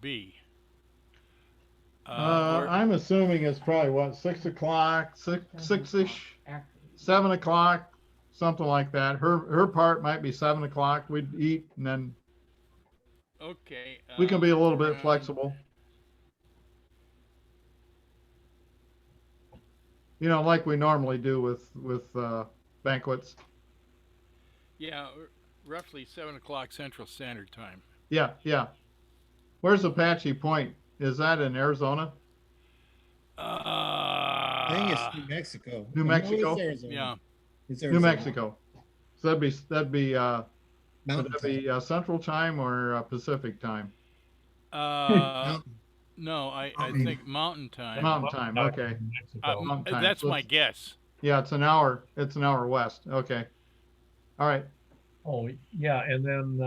be? I'm assuming it's probably what, 6 o'clock, 6-ish, 7 o'clock, something like that. Her part might be 7 o'clock. We'd eat and then Okay. we can be a little bit around- flexible. You know, like we normally do with banquets. Yeah, roughly 7 o'clock Central Standard Time. Yeah, yeah. Where's Apache Point? Is that in Arizona? I think it's New Mexico. New No, Mexico? it's Arizona. Yeah. It's New Arizona. Mexico. So that'd be would Mountain that be time. Central Time or Pacific Time? Mountain. No, I think Mountain Time. Mountain Time. Okay. Mexico. Mountain time. That's So my it's- guess. Yeah, it's an hour. It's an hour west. Okay. All right. Oh, yeah, and then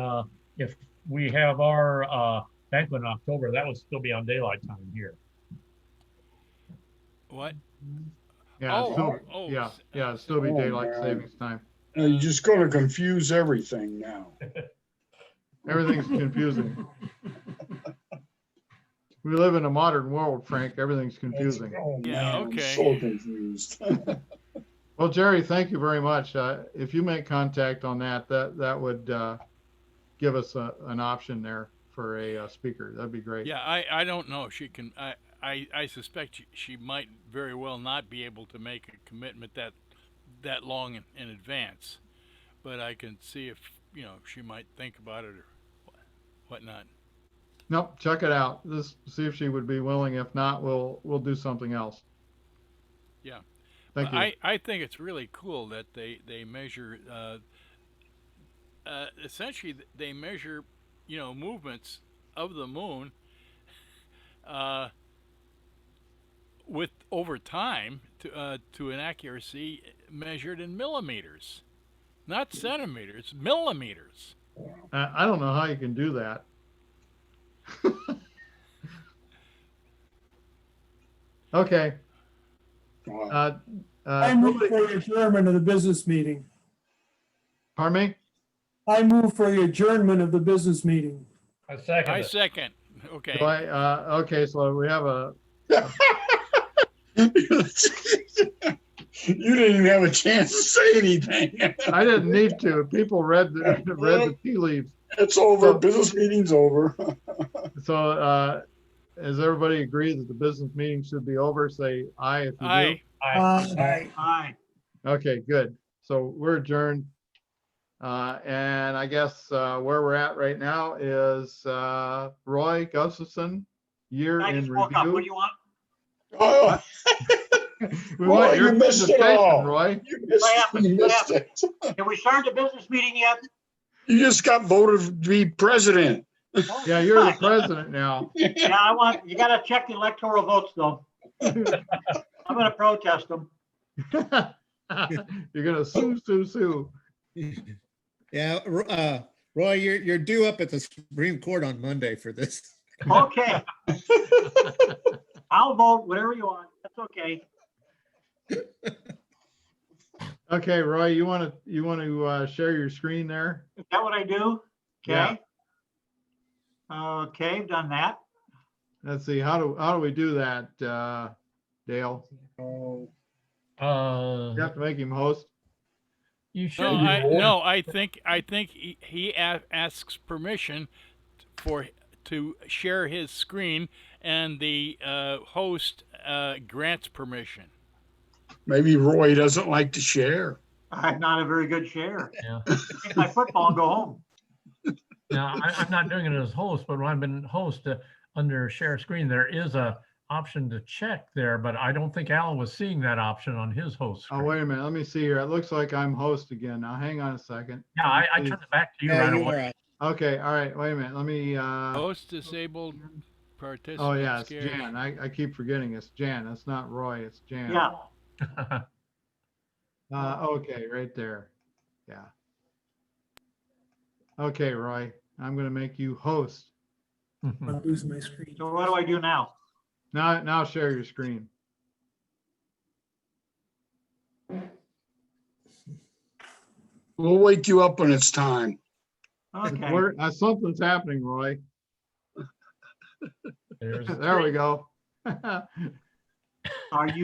if we have our banquet in October, that would still be on daylight time here. What? Yeah. Oh, still, oh, yeah. s- Yeah. It'd still be Oh, daylight man. savings time. You're just going to confuse everything now. Everything's confusing. We live in a modern world, Frank. Everything's confusing. Oh, Yeah, man, I'm okay. so confused. Well, Jerry, thank you very much. If you make contact on that would give us an option there for a speaker. That'd be great. Yeah, I don't know if she can. I suspect she might very well not be able to make a commitment that long in advance, but I can see if she might think about it or whatnot. Nope, check it out. Just see if she would be willing. If not, we'll do something else. Yeah. Thank But you. I think it's really cool that they measure. Essentially, they measure movements of the moon with over time to an accuracy measured in millimeters, not centimeters, millimeters. I don't know how you can do that. Okay. Wow. I move for the adjournment of the business meeting. Pardon me? I move for the adjournment of the business meeting. I second I it. second. Okay. Do okay, so we have a, You didn't even have a chance to say anything. I didn't need to. People read the tea leaves. It's over. Business meeting's over. So, does everybody agree that the business meeting should be over? Say aye if you Aye. Aye. do. Okay, good. So we're adjourned. And I guess where we're at right now is Roy Gustafson, year I in just woke up. What do review. you want? Oh, We Roy, want your you missed it presentation, all. Roy. you missed, What happened? you What missed it. Have we started the business meeting yet? You just got voted to be president. Oh, Yeah, you're the good. president now. Yeah, you gotta check the electoral votes though. I'm gonna protest them. You're gonna sue. Yeah, Roy, you're due up at the Supreme Court on Monday for this. Okay. I'll vote whatever you want. That's okay. Okay, Roy, you want to share your screen there? Is that what I do? Yeah. Okay. Okay, done that. Let's see, how do we do that, Dale? Oh, You have to make him host. You should. No, I think he asks permission to share his screen, and the host grants permission. maybe Roy doesn't like to share. I'm not a very good share. Yeah. Take my football and go home. Now, I'm not doing it as host, but when I've been host under share screen, there is a option to check there, but I don't think Al was seeing that option on his host Oh, screen. wait a minute, let me see here. It looks like I'm host again. Now, hang on a second. Yeah, I turned it back to you Yeah, right you away. are. Okay, all right, wait a minute. Let me, Host disabled participant. oh yeah, it's scared. Jan. I keep forgetting it's Jan. It's not Roy, it's Jan. Yeah. Okay, right there. Yeah. Okay, Roy, I'm gonna make you host. I'm losing my screen. So what do I do now? Now share your screen. We'll wake you up when it's time. Okay. Something's happening, Roy. There's There we go. What are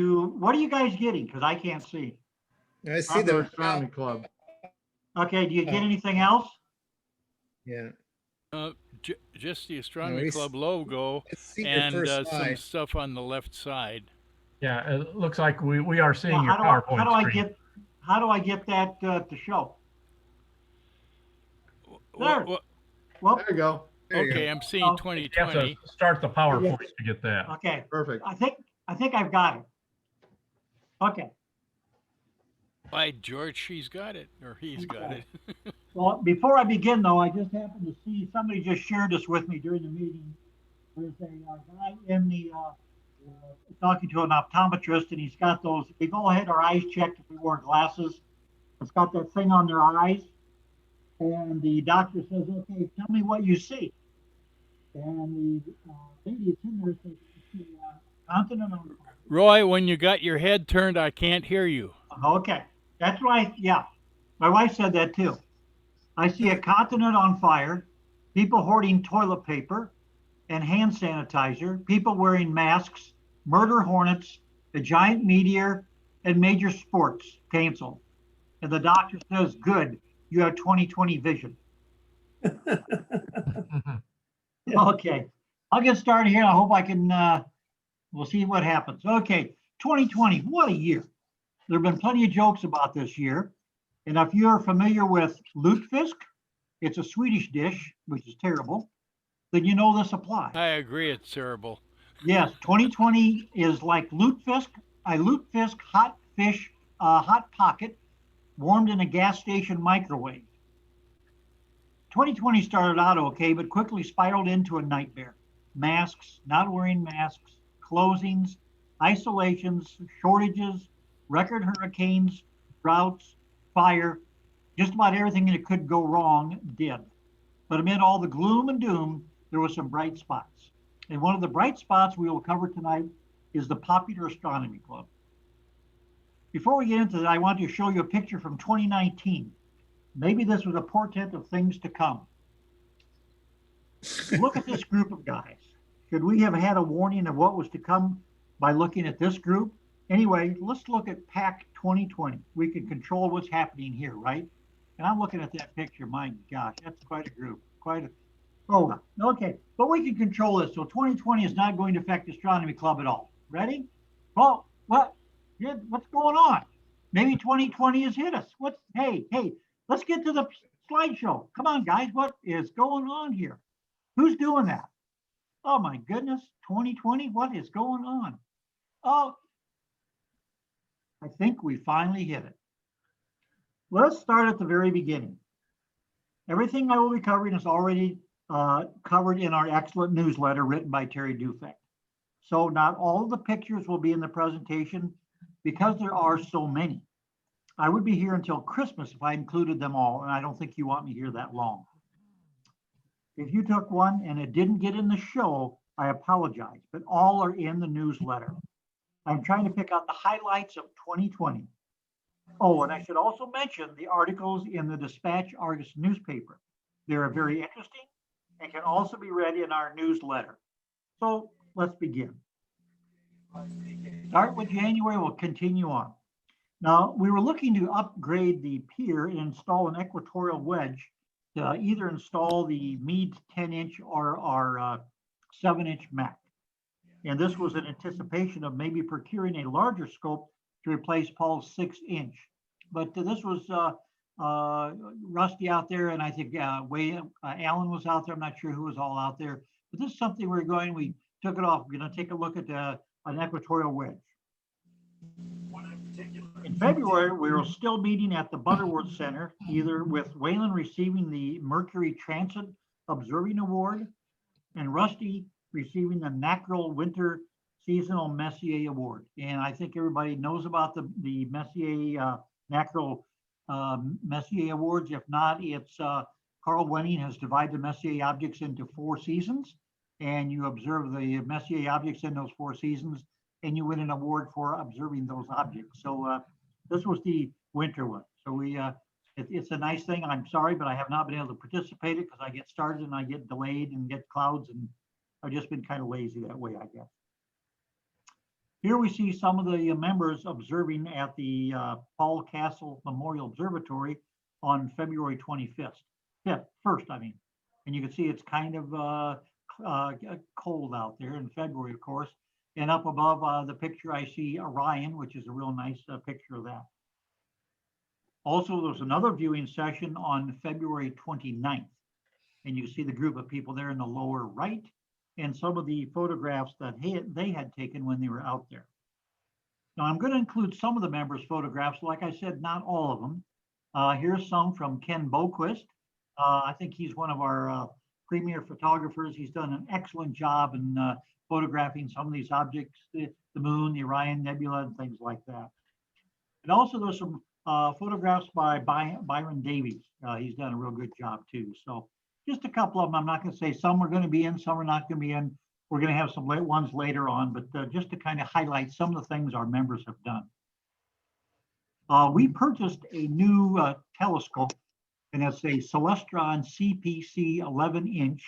you guys getting? Because I can't see. I see Popular the, Astronomy Club. Okay, do you get anything else? yeah. Just the Astronomy we Club logo Let's see your and first some slide. stuff on the left side. Yeah, it looks like we are seeing Yeah, your PowerPoint screen. how do I get that to show? There. Well, Well, There you go. There you okay, go. I'm seeing Oh. You have to 2020. start the PowerPoint to get that. okay. Perfect. I think I've got it. Okay. By George, she's got it, or he's got it. Well, before I begin though, I just happened to see somebody just shared this with me during the meeting. There's a guy in the talking to an optometrist, and he's got those. We've all had our eyes checked if we wore glasses. It's got that thing on their eyes, and the doctor says, "Okay, tell me what you see." And the lady that's in there says, "You see continent on." Roy, when you got your head turned, I can't hear you. Okay, that's right. Yeah, my wife said that too. I see a continent on fire, people hoarding toilet paper and hand sanitizer, people wearing masks, murder hornets, a giant meteor, and major sports canceled. And the doctor says, "Good, you have 20/20 vision." Okay, I'll get started here. I hope I can, we'll see what happens. Okay, 2020, what a year. There have been plenty of jokes about this year. And if you're familiar with lutefisk, it's a Swedish dish, which is terrible, then you know this applies. I agree, it's terrible. Yes, 2020 is like lutefisk, a lutefisk hot fish, hot pocket warmed in a gas station microwave. 2020 started out okay, but quickly spiraled into a nightmare. Masks, not wearing masks, closings, isolations, shortages, record hurricanes, droughts, fire, just about everything that could go wrong did. But amid all the gloom and doom, there were some bright spots. And one of the bright spots we will cover tonight is the Popular Astronomy Club. Before we get into that, I want to show you a picture from 2019. Maybe this was a portent of things to come. Look at this group of guys. Should we have had a warning of what was to come by looking at this group? Anyway, let's look at PAC 2020. We can control what's happening here, right? And I'm looking at that picture. My gosh, that's quite a group. Oh, okay. But we can control this. So 2020 is not going to affect the Astronomy Club at all. Ready? Well, what's going on? Maybe 2020 has hit us. Hey, let's get to the slideshow. Come on, guys. What is going on here? Who's doing that? Oh my goodness, 2020, what is going on? Oh, I think we finally hit it. Let's start at the very beginning. Everything I will be covering is already covered in our excellent newsletter written by Terry Dufek. So not all of the pictures will be in the presentation because there are so many. I would be here until Christmas if I included them all, and I don't think you want me here that long. If you took one and it didn't get in the show, I apologize, but all are in the newsletter. I'm trying to pick out the highlights of 2020. Oh, and I should also mention the articles in the Dispatch Argus newspaper. They're very interesting and can also be read in our newsletter. So let's begin. Start with January, we'll continue on. Now, we were looking to upgrade the pier and install an equatorial wedge to either install the Meade's 10-inch or our 7-inch Mac. And this was in anticipation of maybe procuring a larger scope to replace Paul's 6-inch. But this was Rusty out there, and I think Alan was out there. I'm not sure who was all out there. But this is something we took it off. We're going to take a look at an equatorial wedge. In February, we were still meeting at the Butterworth Center, either with Wayland receiving the Mercury Transit Observing Award and Rusty receiving the NACREL Winter Seasonal Messier Award. And I think everybody knows about the Messier, NACREL Messier Awards. If not, it's Carl Wenning has divided the Messier objects into 4 seasons, and you observe the Messier objects in those 4 seasons, and you win an award for observing those objects. So this was the winter one. So we It's a nice thing. I'm sorry, but I have not been able to participate because I get started and I get delayed and get clouds, and I've just been kind of lazy that way, I guess. Here we see some of the members observing at the Paul Castle Memorial Observatory on February 25th. First, I mean. And you can see it's kind of cold out there in February, of course. And up above the picture, I see Orion, which is a real nice picture of that. Also, there's another viewing session on February 29th. And you can see the group of people there in the lower right and some of the photographs that they had taken when they were out there. Now, I'm going to include some of the members' photographs. Like I said, not all of them. Here's some from Ken Boquist. I think he's one of our premier photographers. He's done an excellent job in photographing some of these objects, the moon, the Orion Nebula, and things like that. And also there's some photographs by Byron Davies. He's done a real good job too. So just a couple of them. I'm not going to say some are going to be in, some are not going to be in. We're going to have some late ones later on, but just to kind of highlight some of the things our members have done. We purchased a new telescope, and it's a Celestron CPC 11-inch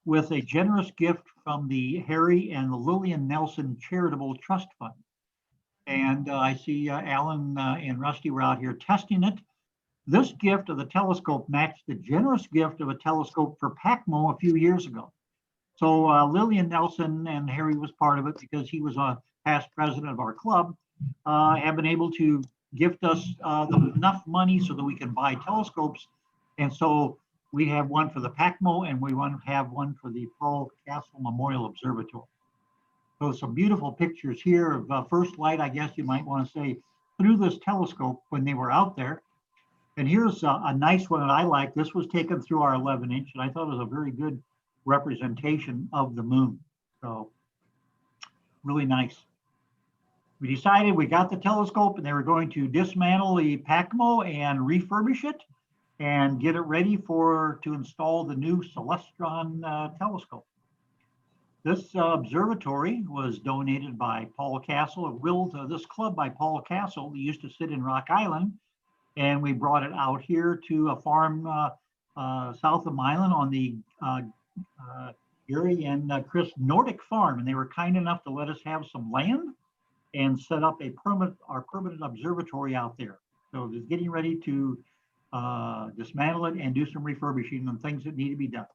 with a generous gift from the Harry and the Lillian Nelson Charitable Trust Fund. And I see Alan and Rusty were out here testing it. This gift of the telescope matched the generous gift of a telescope for PACMO a few years ago. So Lillian Nelson, and Harry was part of it because he was a past president of our club, have been able to gift us enough money so that we can buy telescopes. And so we have one for the PACMO and we want to have one for the Paul Castle Memorial Observatory. So some beautiful pictures here of first light, I guess you might want to say, through this telescope when they were out there. And here's a nice one that I like. This was taken through our 11-inch, and I thought it was a very good representation of the moon. So really nice. We decided we got the telescope and they were going to dismantle the PACMO and refurbish it and get it ready to install the new Celestron telescope. This observatory was donated by Paul Castle. It willed this club by Paul Castle. He used to sit in Rock Island, and we brought it out here to a farm south of Milan on the Gary and Chris Nordic farm, and they were kind enough to let us have some land and set up our permanent observatory out there. So it's getting ready to dismantle it and do some refurbishing and things that need to be done.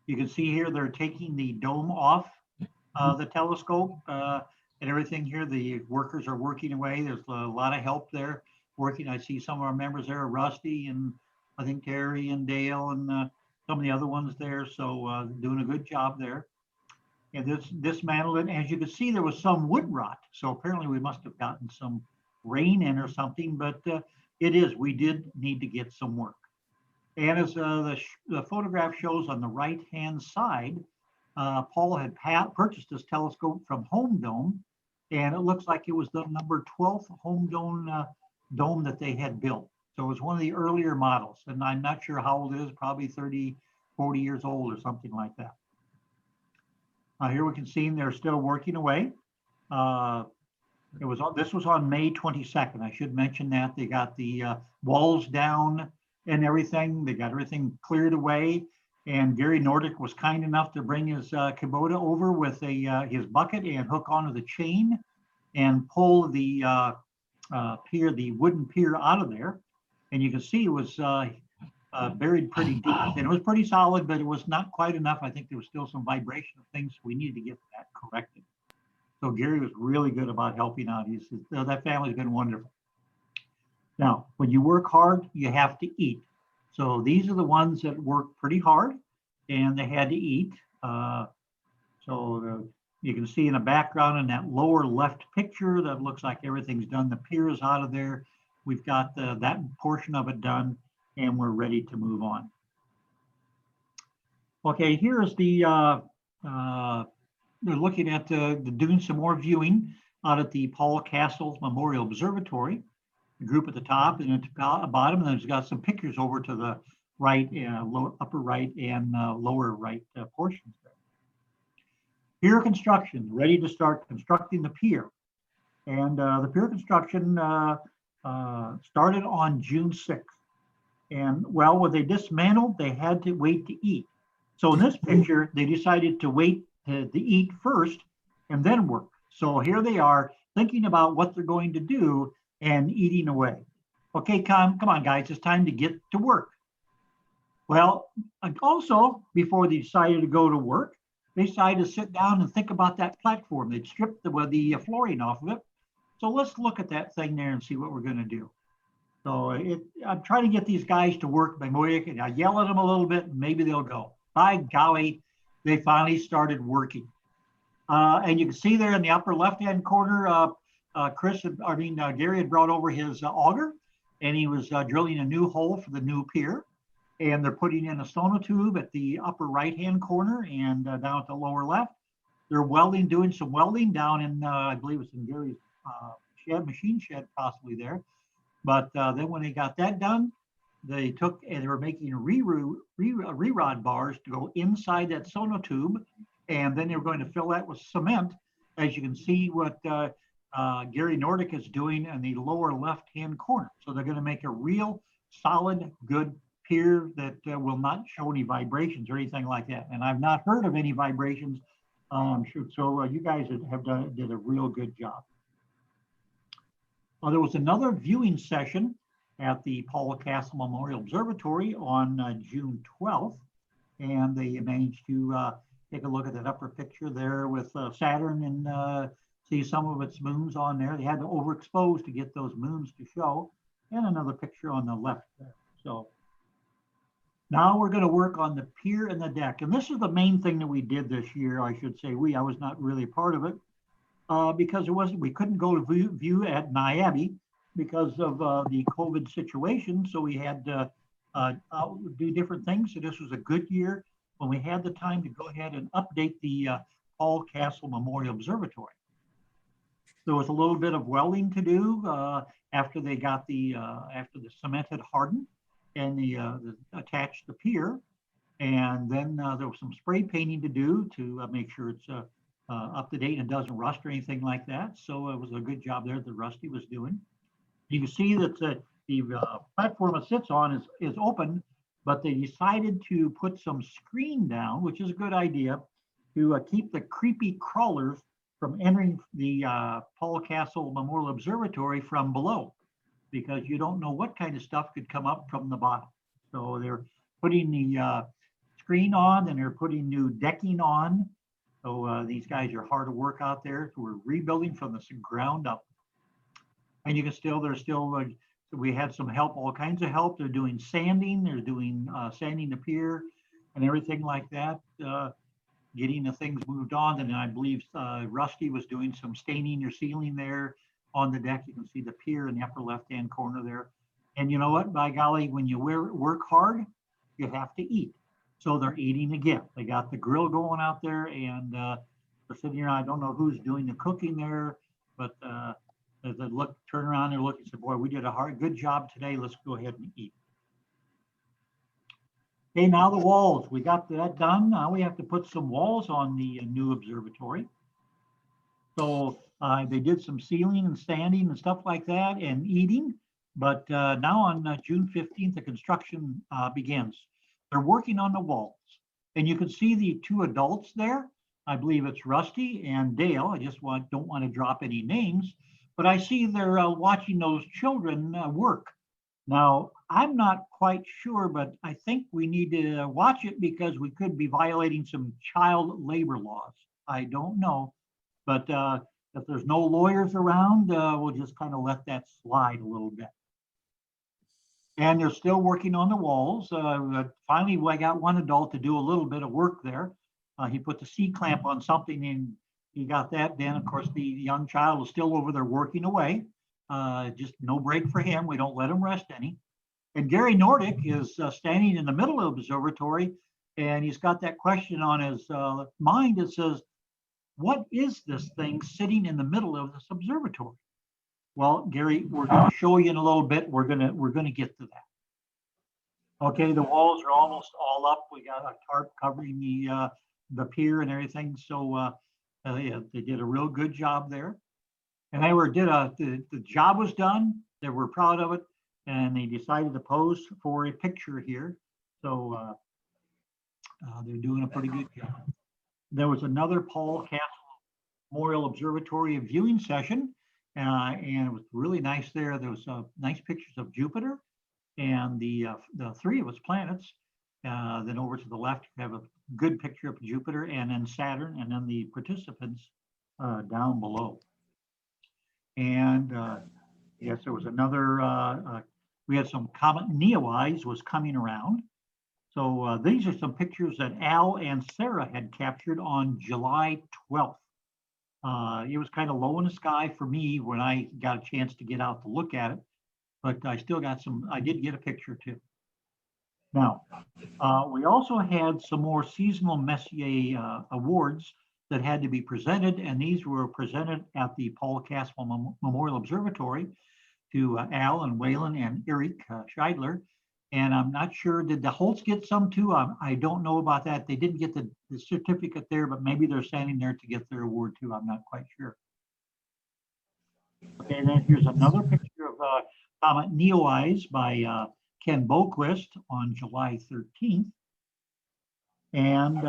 You can see here they're taking the dome off the telescope and everything here. The workers are working away. There's a lot of help there working. I see some of our members there, Rusty and I think Terry and Dale and some of the other ones there. So doing a good job there. And this dismantled it. As you can see, there was some wood rot. So apparently we must have gotten some rain in or something, but we did need to get some work. And as the photograph shows on the right-hand side, Paul had purchased this telescope from Home Dome, and it looks like it was the number 12th Home Dome that they had built. So it was one of the earlier models, and I'm not sure how old it is, probably 30, 40 years old or something like that. Here we can see they're still working away. This was on May 22nd. I should mention that they got the walls down and everything. They got everything cleared away. And Gary Nordic was kind enough to bring his Kubota over with his bucket and hook onto the chain and pull the wooden pier out of there. And you can see it was buried pretty deep, and it was pretty solid, but it was not quite enough. I think there was still some vibration of things. We needed to get that corrected. So Gary was really good about helping out. That family's been wonderful. Now, when you work hard, you have to eat. So these are the ones that work pretty hard, and they had to eat. You can see in the background in that lower left picture that looks like everything's done. The pier is out of there. We've got that portion of it done, and we're ready to move on. Okay, here's they're looking at doing some more viewing out at the Paul Castle Memorial Observatory. The group at the top and at the bottom, and there's got some pictures over to the right, upper right and lower right portions there. Pier construction, ready to start constructing the pier. And the pier construction started on June 6th. And well, when they dismantled, they had to wait to eat. So in this picture, they decided to wait to eat first and then work. So here they are thinking about what they're going to do and eating away. Okay, come on, guys, it's time to get to work. Well, also, before they decided to go to work, they decided to sit down and think about that platform. They'd stripped the flooring off of it. So let's look at that thing there and see what we're going to do. So I'm trying to get these guys to work by and I yell at them a little bit and maybe they'll go. By golly, they finally started working. And you can see there in the upper left-hand corner, Gary had brought over his auger and he was drilling a new hole for the new pier. And they're putting in a sonotube at the upper right-hand corner and down at the lower left. They're welding, doing some welding down in, I believe it's in Gary's machine shed possibly there. But then when they got that done, they took and they were making re-rod bars to go inside that sonotube. And then they were going to fill that with cement. As you can see what Gary Nordic is doing in the lower left-hand corner. So they're going to make a real solid, good pier that will not show any vibrations or anything like that. And I've not heard of any vibrations. So you guys did a real good job. There was another viewing session at the Paul Castle Memorial Observatory on June 12th. And they managed to take a look at that upper picture there with Saturn and see some of its moons on there. They had to overexpose to get those moons to show. And another picture on the left there. So now we're going to work on the pier and the deck. And this is the main thing that we did this year, I should say. I was not really a part of it because we couldn't go to view at Niabi because of the COVID situation. So we had to do different things. So this was a good year when we had the time to go ahead and update the Paul Castle Memorial Observatory. There was a little bit of welding to do after they got after the cement had hardened. And attached the pier, and then there was some spray painting to do to make sure it's up to date and doesn't rust or anything like that. So it was a good job there that Rusty was doing. You can see that the platform it sits on is open, but they decided to put some screen down, which is a good idea, to keep the creepy crawlers from entering the Paul Castle Memorial Observatory from below, because you don't know what kind of stuff could come up from the bottom. So they're putting the screen on and they're putting new decking on. So these guys are hard to work out there. So we're rebuilding from the ground up. And you can we had some help, all kinds of help. They're doing sanding, they're doing sanding the pier and everything like that, getting the things moved on. And then I believe Rusty was doing some staining or sealing there. On the deck, you can see the pier in the upper left-hand corner there. And you know what, by golly, when you work hard, you have to eat. So they're eating again. They got the grill going out there and they're sitting here. I don't know who's doing the cooking there, but as they turn around and look and say, boy, we did a good job today. Let's go ahead and eat. Okay, now the walls, we got that done. Now we have to put some walls on the new observatory. So they did some sealing and sanding and stuff like that and eating. But now on June 15th, the construction begins. They're working on the walls. And you can see the two adults there. I believe it's Rusty and Dale. I just don't want to drop any names. But I see they're watching those children work. Now, I'm not quite sure, but I think we need to watch it because we could be violating some child labor laws. I don't know. But if there's no lawyers around, we'll just kind of let that slide a little bit. And they're still working on the walls. Finally, I got one adult to do a little bit of work there. He put the C-clamp on something and he got that done. Of course, the young child was still over there working away. Just no break for him. We don't let him rest any. And Gary Nordic is standing in the middle of the observatory and he's got that question on his mind that says, what is this thing sitting in the middle of this observatory? Well, Gary, we're going to show you in a little bit. We're going to get to that. Okay, the walls are almost all up. We got a tarp covering the pier and everything. So yeah, they did a real good job there. And the job was done. They were proud of it. and they decided to pose for a picture here. So they're doing a pretty good job. There was another Paul Castle Memorial Observatory viewing session, and it was really nice there. There was nice pictures of Jupiter and the three of its planets. Then over to the left, you have a good picture of Jupiter and then Saturn, and then the participants down below. And yes, there was another, we had some comet Neowise was coming around. So these are some pictures that Al and Sarah had captured on July 12th. It was kind of low in the sky for me when I got a chance to get out to look at it, but I still got some, I did get a picture too. Now, we also had some more seasonal Messier awards that had to be presented, and these were presented at the Paul Castle Memorial Observatory to Al and Waylon and Eric Scheidler. And I'm not sure, did the Holtz get some too? I don't know about that. They didn't get the certificate there, but maybe they're standing there to get their award too. I'm not quite sure. Okay, and then here's another picture of Comet Neowise by Ken Boquist on July 13th. And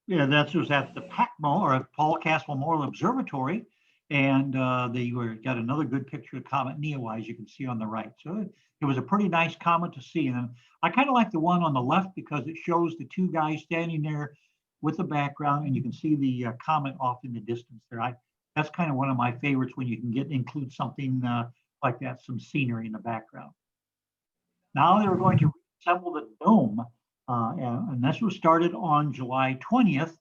yeah, that was at the PAC or Paul Castle Memorial Observatory. And they got another good picture of Comet Neowise you can see on the right. So it was a pretty nice comet to see. And I kind of like the one on the left because it shows the two guys standing there with the background, and you can see the comet off in the distance there. That's kind of one of my favorites when you can include something like that, some scenery in the background. Now they were going to assemble the dome, and this was started on July 20th.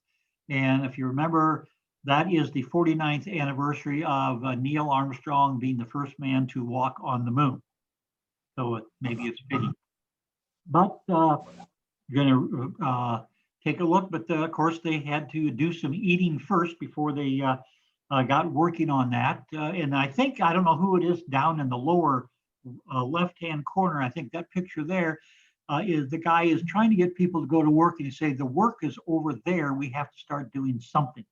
And if you remember, that is the 49th anniversary of Neil Armstrong being the first man to walk on the moon. So maybe it's fitting. But you're going to take a look. But of course, they had to do some eating first before they got working on that. And I think, I don't know who it is down in the lower left-hand corner. I think that picture there is the guy is trying to get people to go to work and say, the work is over there. We have to start doing something.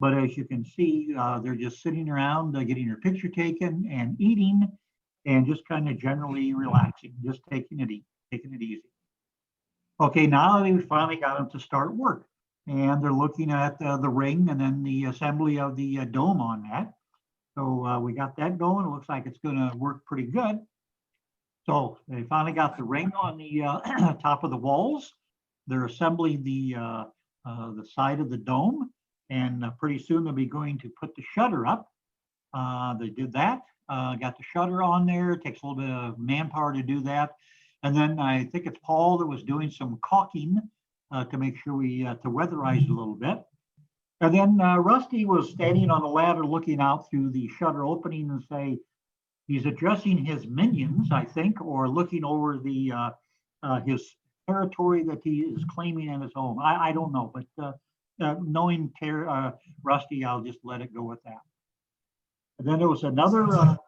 But as you can see, they're just sitting around, getting their picture taken and eating and just kind of generally relaxing, just taking it easy. Okay, now they finally got them to start work. And they're looking at the ring and then the assembly of the dome on that. So we got that going. It looks like it's going to work pretty good. So they finally got the ring on the top of the walls. They're assembling the side of the dome. And pretty soon they'll be going to put the shutter up. They did that, got the shutter on there. It takes a little bit of manpower to do that. And then I think it's Paul that was doing some caulking to make sure to weatherize it a little bit. And then Rusty was standing on the ladder looking out through the shutter opening and say, he's addressing his minions, I think, or looking over the his territory that he is claiming in his home. I don't know, but knowing Rusty, I'll just let it go with that. And then there was another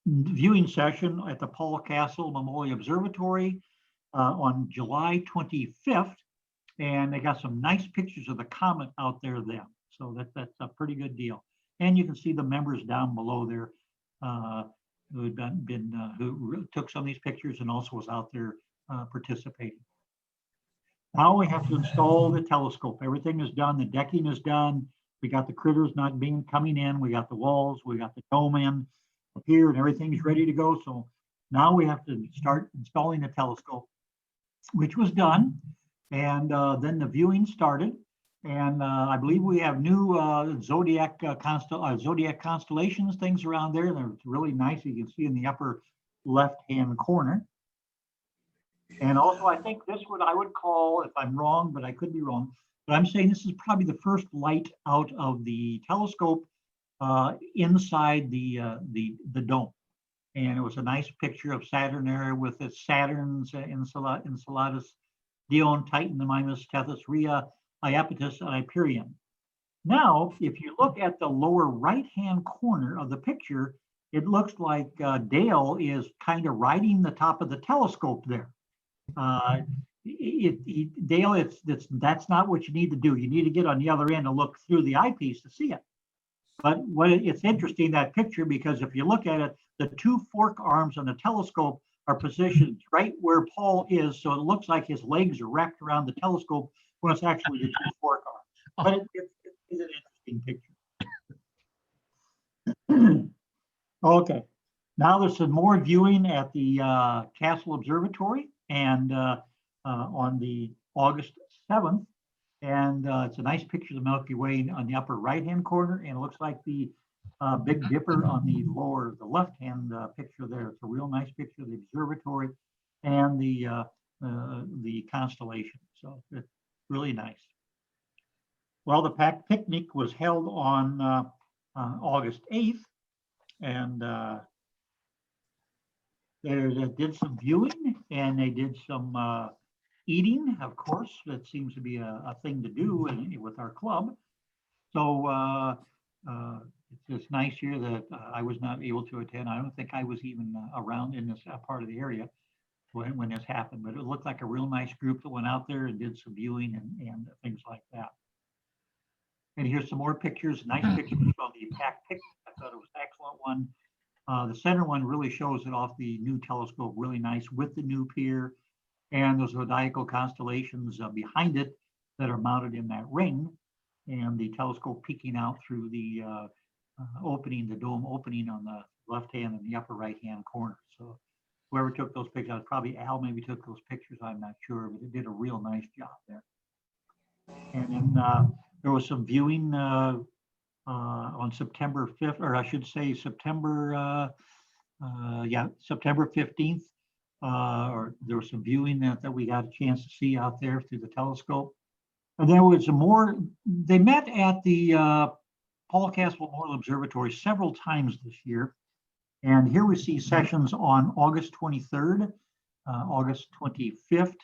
viewing session at the Paul Castle Memorial Observatory on July 25th, and they got some nice pictures of the comet out there then. So that's a pretty good deal. And you can see the members down below there who had who took some of these pictures and also was out there participating. Now we have to install the telescope. Everything is done. The decking is done. We got the critters coming in. We got the walls. We got the dome in up here, and everything's ready to go. So now we have to start installing the telescope, which was done. And then the viewing started. And I believe we have new zodiac constellations, things around there. They're really nice. You can see in the upper left-hand corner. And also, I think this what I would call, if I'm wrong, but I could be wrong, but I'm saying this is probably the first light out of the telescope inside the dome. And it was a nice picture of Saturn there with its Saturns, Enceladus, Dione, Titan, the Mimas, Tethys, Rhea, Iapetus, and Hyperion. Now, if you look at the lower right-hand corner of the picture, it looks like Dale is kind of riding the top of the telescope there. Dale, that's not what you need to do. You need to get on the other end and look through the eyepiece to see it. But it's interesting, that picture, because if you look at it, the two fork arms on the telescope are positioned right where Paul is. So it looks like his legs are wrapped around the telescope when it's actually the two fork arms. But it's an interesting picture. Okay. Now there's some more viewing at the Castle Observatory, and on the August 7th. And it's a nice picture of the Milky Way on the upper right-hand corner, and it looks like the Big Dipper on the left-hand picture there. It's a real nice picture of the observatory and the constellation. So it's really nice. Well, the PAC picnic was held on August 8th, and they did some viewing, and they did some eating, of course. That seems to be a thing to do with our club. So it's just nice here that I was not able to attend. I don't think I was even around in this part of the area when this happened, but it looked like a real nice group that went out there and did some viewing and things like that. And here's some more pictures, nice pictures from the PAC picnic. I thought it was an excellent one. The center one really shows it off the new telescope, really nice with the new pier and those zodiacal constellations behind it that are mounted in that ring, and the telescope peeking out through the opening, the dome opening on the left hand and the upper right hand corner. So whoever took those pictures, probably Al maybe took those pictures, I'm not sure, but it did a real nice job there. And then there was some viewing on September 5th, or I should say September 15th. Or there was some viewing that we got a chance to see out there through the telescope. And there was more, they met at the Paul Castle Memorial Observatory several times this year. And here we see sessions on August 23rd, August 25th,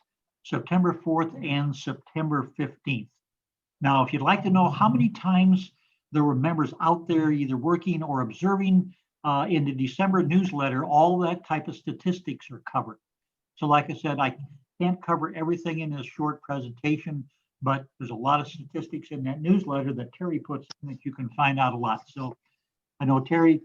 September 4th, and September 15th. Now, if you'd like to know how many times there were members out there either working or observing in the December newsletter, all that type of statistics are covered. So like I said, I can't cover everything in this short presentation, but there's a lot of statistics in that newsletter that Terry puts in that you can find out a lot. So I know Terry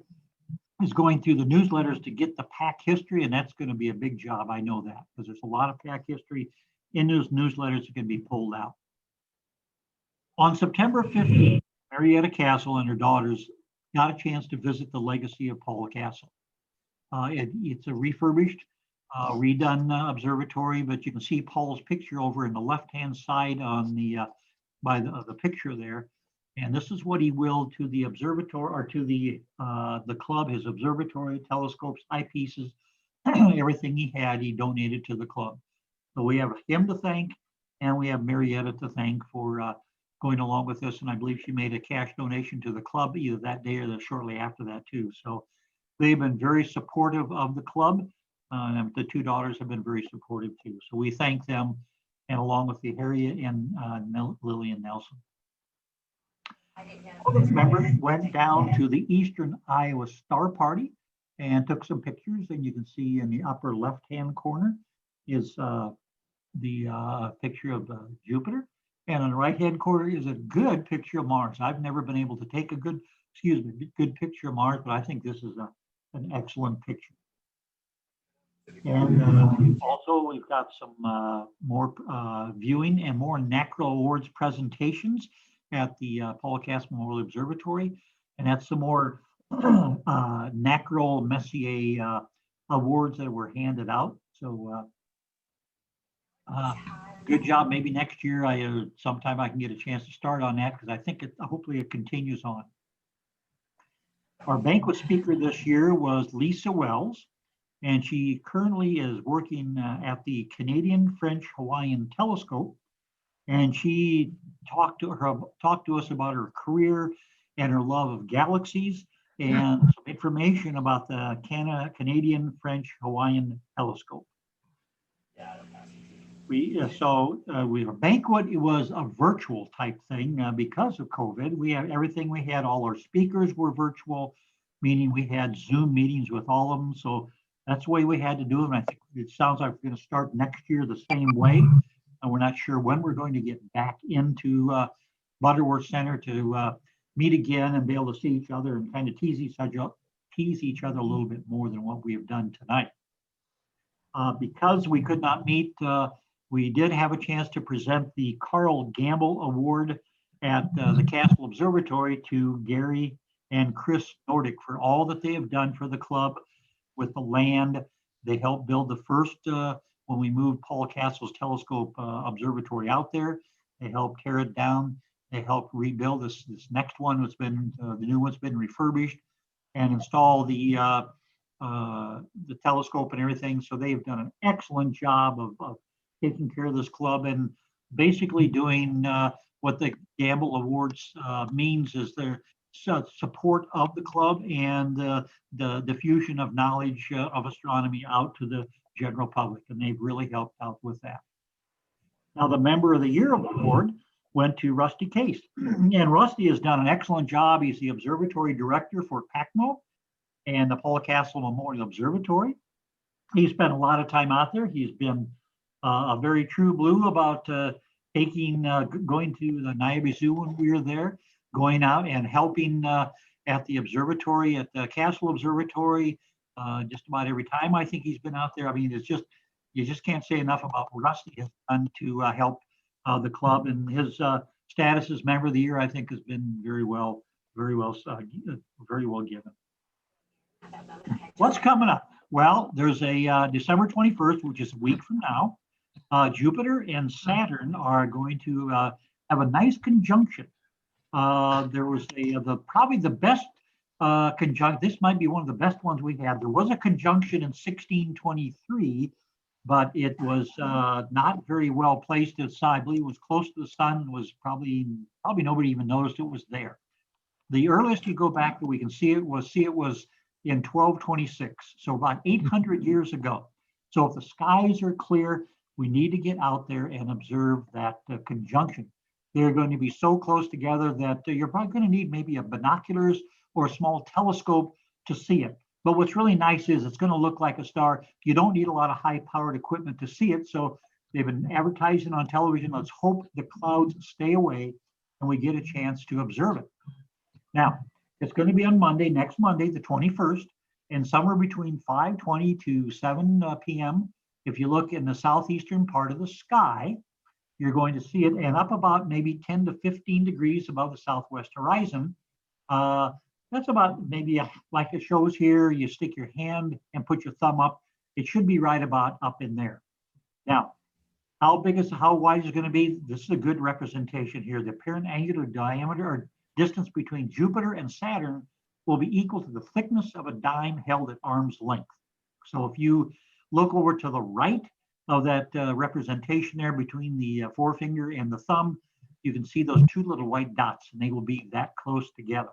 is going through the newsletters to get the PAC history, and that's going to be a big job. I know that, because there's a lot of PAC history in those newsletters that can be pulled out. On September 15th, Marietta Castle and her daughters got a chance to visit the legacy of Paul Castle. It's a refurbished, redone observatory, but you can see Paul's picture over in the left-hand side on the by the picture there. And this is what he willed to the observatory, or to the club, his observatory, telescopes, eyepieces, everything he had, he donated to the club. So we have him to thank, and we have Marietta to thank for going along with this. And I believe she made a cash donation to the club either that day or shortly after that too. So they've been very supportive of the club. The two daughters have been very supportive too. So we thank them, and along with the Harriet and Lillian Nelson. All those members went down to the Eastern Iowa Star Party and took some pictures. And you can see in the upper left-hand corner is the picture of Jupiter. And on the right-hand corner is a good picture of Mars. I've never been able to take a good picture of Mars, but I think this is an excellent picture. And also we've got some more viewing and more NACRO Awards presentations at the Paul Castle Memorial Observatory. And that's some more NACRO Messier awards that were handed out. So good job. Maybe next year, sometime I can get a chance to start on that, because I think hopefully it continues on. Our banquet speaker this year was Lisa Wells, and she currently is working at the Canadian French Hawaiian Telescope. And she talked to us about her career and her love of galaxies, and some information about the Canadian French Hawaiian Telescope. Our banquet, it was a virtual type thing because of COVID. We had everything. We had all our speakers were virtual, meaning we had Zoom meetings with all of them. So that's the way we had to do it. And I think it sounds like we're going to start next year the same way. And we're not sure when we're going to get back into Butterworth Center to meet again and be able to see each other and kind of tease each other a little bit more than what we have done tonight. Because we could not meet, we did have a chance to present the Carl Gamble Award at the Castle Observatory to Gary and Chris Nordic for all that they have done for the club with the land. They helped build the first, when we moved Paul Castle's telescope observatory out there. They helped tear it down. They helped rebuild this next one. It's been, the new one's been refurbished and install the telescope and everything. So they've done an excellent job of taking care of this club and basically doing what the Gamble Awards means is their support of the club and the diffusion of knowledge of astronomy out to the general public. And they've really helped out with that. Now, the Member of the Year award went to Rusty Case. And Rusty has done an excellent job. He's the observatory director for PACMO and the Paul Castle Memorial Observatory. He spent a lot of time out there. He's been a very true blue about going to the Niagara Zoo when we were there, going out and helping at the observatory, at the Castle Observatory, just about every time I think he's been out there. I mean, it's just, you just can't say enough about what Rusty has done to help the club, and his status as Member of the Year, I think, has been very well given. What's coming up? Well, there's a December 21st, which is a week from now. Jupiter and Saturn are going to have a nice conjunction. There was probably the best conjunction. This might be one of the best ones we had. There was a conjunction in 1623, but it was not very well placed. I believe it was close to the sun and was probably nobody even noticed it was there. The earliest you go back that we can see it was in 1226, so about 800 years ago. So if the skies are clear, we need to get out there and observe that conjunction. They're going to be so close together that you're probably going to need maybe a binoculars or a small telescope to see it. But what's really nice is it's going to look like a star. You don't need a lot of high-powered equipment to see it. So they've been advertising on television. Let's hope the clouds stay away and we get a chance to observe it. Now, it's going to be on Monday, next Monday, the 21st, and somewhere between 5:20 to 7 p.m. If you look in the southeastern part of the sky, you're going to see it, and up about maybe 10 to 15 degrees above the southwest horizon. That's about maybe like it shows here. You stick your hand and put your thumb up. It should be right about up in there. Now, how wide is it going to be? This is a good representation here. The apparent angular diameter or distance between Jupiter and Saturn will be equal to the thickness of a dime held at arm's length. So if you look over to the right of that representation there between the forefinger and the thumb, you can see those two little white dots, and they will be that close together.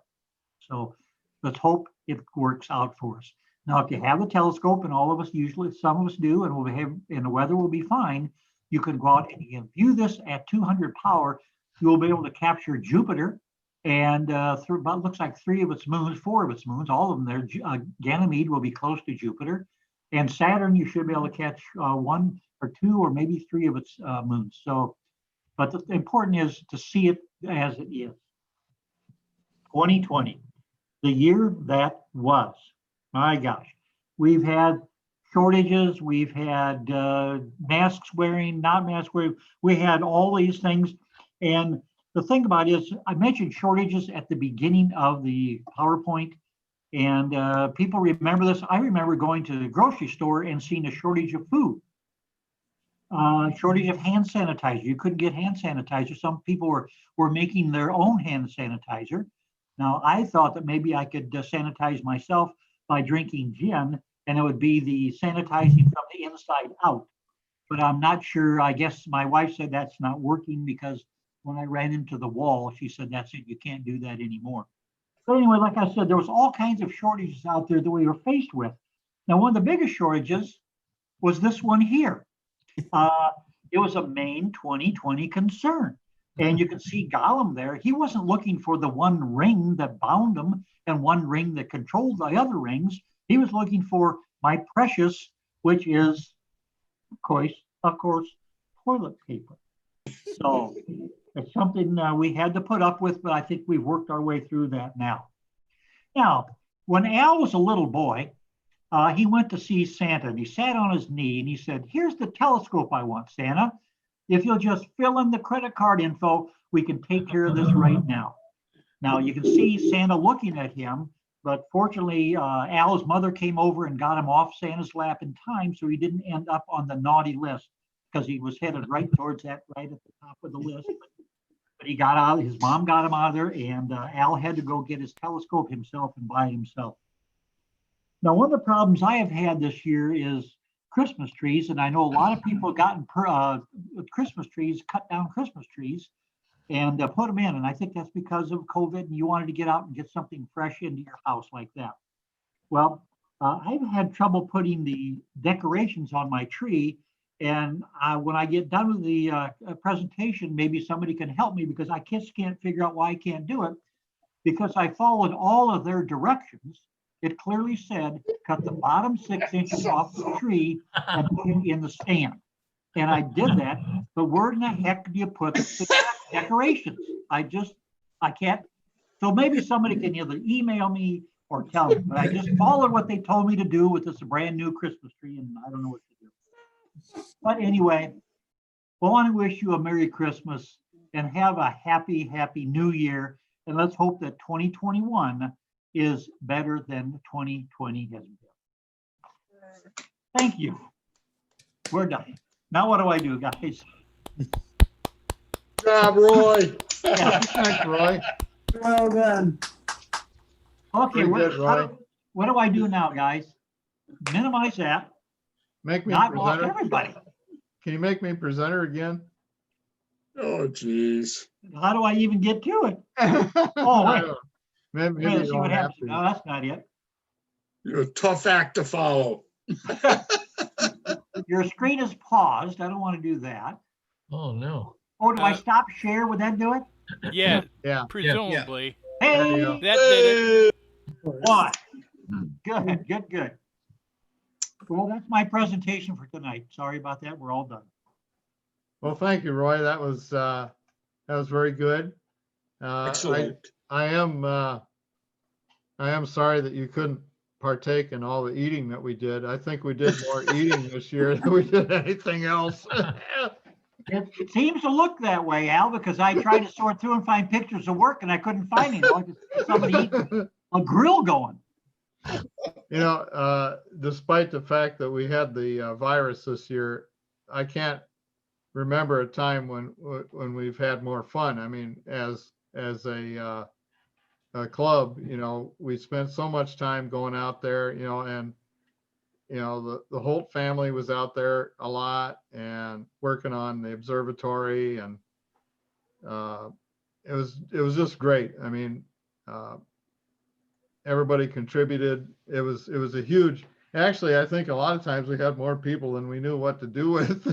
So let's hope it works out for us. Now, if you have a telescope, and all of us usually, some of us do, and the weather will be fine, you can go out and you can view this at 200 power. You will be able to capture Jupiter and through about, looks like four of its moons, all of them there. Ganymede will be close to Jupiter, and Saturn you should be able to catch one or two or maybe three of its moons. So, but the important is to see it as it is. 2020, the year that was. My gosh, we've had shortages, we've had masks wearing, not mask wearing, we had all these things. And the thing about it is, I mentioned shortages at the beginning of the PowerPoint, and people remember this. I remember going to the grocery store and seeing a shortage of food, shortage of hand sanitizer. You couldn't get hand sanitizer. Some people were making their own hand sanitizer. Now, I thought that maybe I could sanitize myself by drinking gin, and it would be the sanitizing from the inside out. But I'm not sure. I guess my wife said that's not working because when I ran into the wall, she said, that's it, you can't do that anymore. So anyway, like I said, there was all kinds of shortages out there that we were faced with. Now, one of the biggest shortages was this one here. It was a Maine 2020 concern. And you can see Gollum there. He wasn't looking for the one ring that bound him and one ring that controlled the other rings. He was looking for my precious, which is, of course, toilet paper. So It's something we had to put up with, but I think we've worked our way through that now. Now, when Al was a little boy, he went to see Santa and he sat on his knee and he said, "Here's the telescope I want, Santa. If you'll just fill in the credit card info, we can take care of this right now." Now you can see Santa looking at him, but fortunately, Al's mother came over and got him off Santa's lap in time, so he didn't end up on the naughty list because he was headed right towards that right at the top of the list. But he got out, his mom got him out of there, and Al had to go get his telescope himself and buy it himself. Now, one of the problems I have had this year is Christmas trees, and I know a lot of people have gotten Christmas trees, cut down Christmas trees, and put them in. And I think that's because of COVID, and you wanted to get out and get something fresh into your house like that. Well, I've had trouble putting the decorations on my tree. And when I get done with the presentation, maybe somebody can help me because I just can't figure out why I can't do it. Because I followed all of their directions. It clearly said, cut the bottom 6 inches off the tree and put it in the stand. And I did that, but where in the heck do you put the decorations? I can't. So maybe somebody can either email me or tell me, but I just followed what they told me to do with this brand new Christmas tree, and I don't know what to do. But anyway, I want to wish you a Merry Christmas and have a happy, happy New Year. And let's hope that 2021 is better than 2020 has been. Thank you. We're done. Now what do I do, guys? Good job, Roy. Yeah. Thanks, Roy. Well done. Okay, Pretty good, Roy. what do I do now, guys? Minimize that. Make me Not lost presenter. everybody. Can you make me presenter again? Oh, geez. How do I even get to it? Oh, wait. Maybe Wait, you let's see what don't have happens. to. No, that's not it. You're a tough act to follow. Your screen is paused. I don't want to do that. Oh, no. Oh, do I stop share? Would that do it? Yeah, Yeah. presumably. There you Hey, go. That did it. one. Good. Well, that's my presentation for tonight. Sorry about that. We're all done. Well, thank you, Roy. That was very good. Excellent. I am sorry that you couldn't partake in all the eating that we did. I think we did more eating this year than we did anything else. It seems to look that way, Al, because I tried to sort through and find pictures of work and I couldn't find any. Like somebody eating a grill going. You know, despite the fact that we had the virus this year, I can't remember a time when we've had more fun. I mean, as a club, you know, we spent so much time going out there, you know, and you know, the Holt family was out there a lot and working on the observatory, and it was just great. I mean, everybody contributed. It was a huge. Actually, I think a lot of times we had more people than we knew what to do with.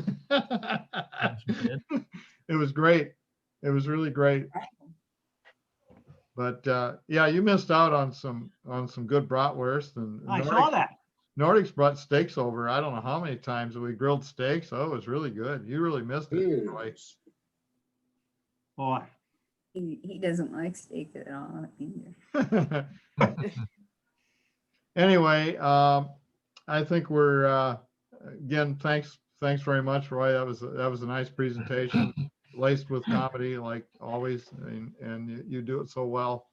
It was great. It was really great. But yeah, you missed out on some good bratwurst, and I saw that. Nordic's brought steaks over. I don't know how many times we grilled steaks. Oh, it was really good. You really missed it, Roy. Boy. He doesn't like steak at all either. Anyway, I think we're again. Thanks very much, Roy. That was a nice presentation, laced with comedy like always, and you do it so well.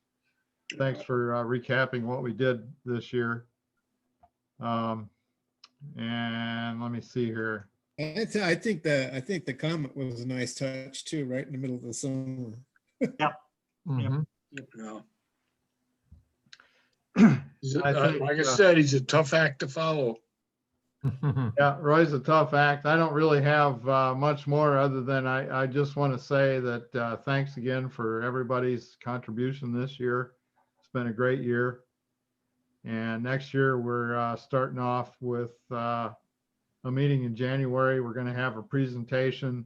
Thanks for recapping what we did this year. And let me see here. I think the comment was a nice touch too, right in the middle of the summer. Yep. Mhm. Yeah. I think, Like I said, he's a tough act to follow. Yeah, Roy's a tough act. I don't really have much more other than I just want to say that thanks again for everybody's contribution this year. It's been a great year. And next year we're starting off with a meeting in January. We're going to have a presentation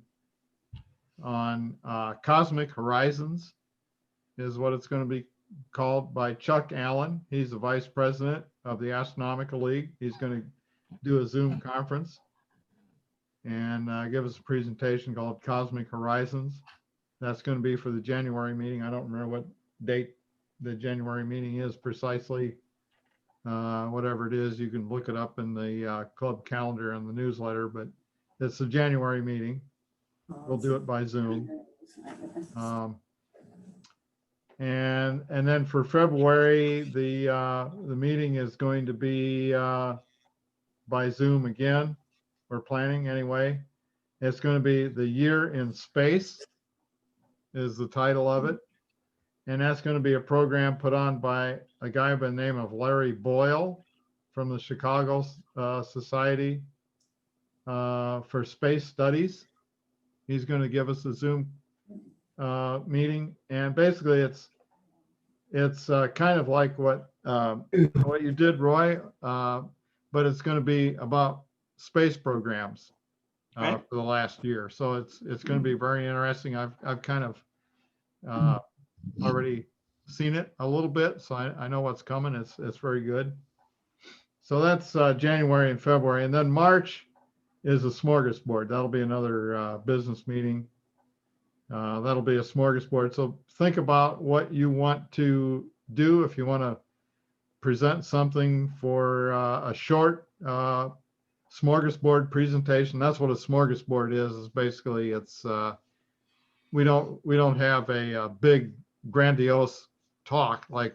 on Cosmic Horizons is what it's going to be called, by Chuck Allen. He's the vice president of the Astronomical League. He's going to do a Zoom conference and give us a presentation called Cosmic Horizons. That's going to be for the January meeting. I don't remember what date the January meeting is precisely. Whatever it is, you can look it up in the club calendar and the newsletter, but it's the January meeting. We'll do it by Zoom. And then for February, the meeting is going to be by Zoom again. We're planning anyway. It's going to be The Year in Space is the title of it. And that's going to be a program put on by a guy by the name of Larry Boyle from the Chicago Society for Space Studies. He's going to give us a Zoom meeting, and basically it's kind of like what you did, Roy, but it's going to be about space programs for the last year. So it's going to be very interesting. I've kind of already seen it a little bit, so I know what's coming. It's very good. So that's January and February, and then March is a smorgasbord. That'll be another business meeting. That'll be a smorgasbord. So think about what you want to do. If you want to present something for a short smorgasbord presentation, that's what a smorgasbord is basically it's we don't have a big grandiose talk like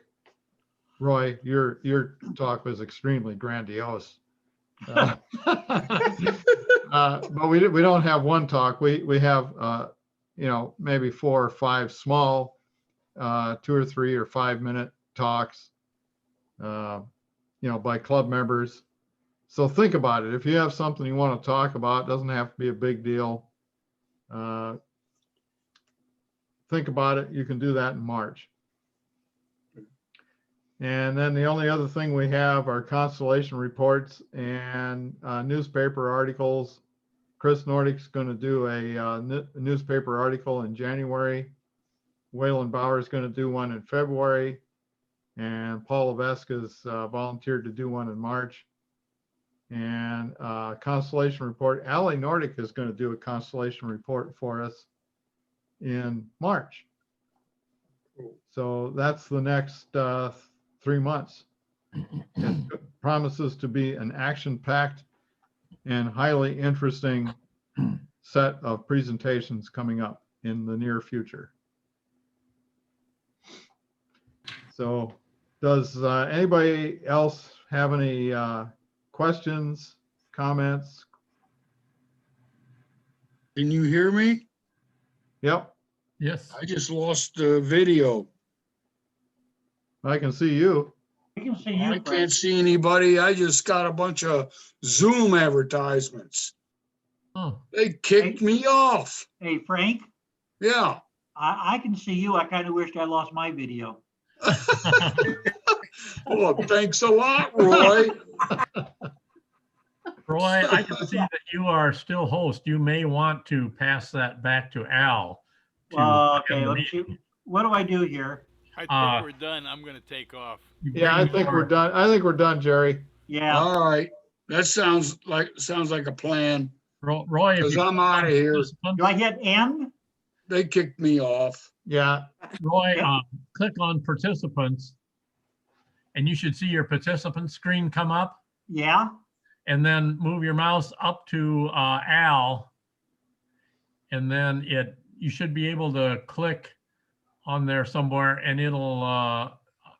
Roy. Your talk was extremely grandiose. But we don't have one talk. We have maybe 4 or 5 small 2 or 3 or 5 minute talks by club members. So think about it. If you have something you want to talk about, it doesn't have to be a big deal. Think about it. You can do that in March. And then the only other thing we have are constellation reports and newspaper articles. Chris Nordick's going to do a newspaper article in January. Waylon Bauer is going to do one in February. And Paul Levesque has volunteered to do one in March. And constellation report, Allie Nordick is going to do a constellation report for us in March. So that's the next 3 months. It promises to be an action-packed and highly interesting set of presentations coming up in the near future. So does anybody else have any questions, comments? Can you hear me? Yep, Yes. I just lost the video. I can see you. We can see you, I Frank. can't see anybody. I just got a bunch of Zoom advertisements. Oh, They kicked me off. Hey, Frank, Yeah. I can see you. I kind of wished I lost my video. Well, thanks a lot, Roy. Roy, I can see that you are still host. You may want to pass that back to Al. Okay, let me see. What do I do here? I think we're done. I'm going to take off. Yeah, I think we're done. I think we're done, Jerry. Yeah. All right. That sounds like a plan. Roy, if Because you I'm out of here. Do I hit end? They kicked me off. Yeah. Roy, click on participants, and you should see your participant screen come up. Yeah. And then move your mouse up to Al, and then you should be able to click on there somewhere, and it'll offer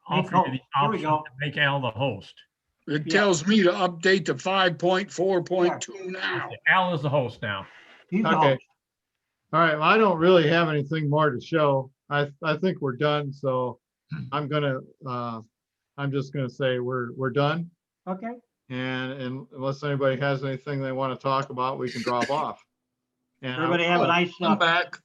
you the option to make Al the host. It tells me to update to 5.4.2 now. Al is the host now. He's the Okay. host. All right. Well, I don't really have anything more to show. I think we're done. So I'm just gonna say we're done. Okay. And unless anybody has anything they want to talk about, we can drop off. And Everybody have a nice I'm back.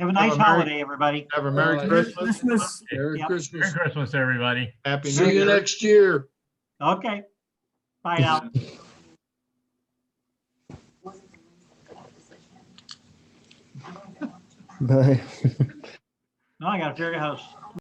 have a nice Have a Merry- holiday, everybody. have a Merry Christmas. Merry Yep. Christmas. Merry Christmas, everybody. Happy New See you Year. next year. Okay. Bye now. Bye. No, I got to figure out how to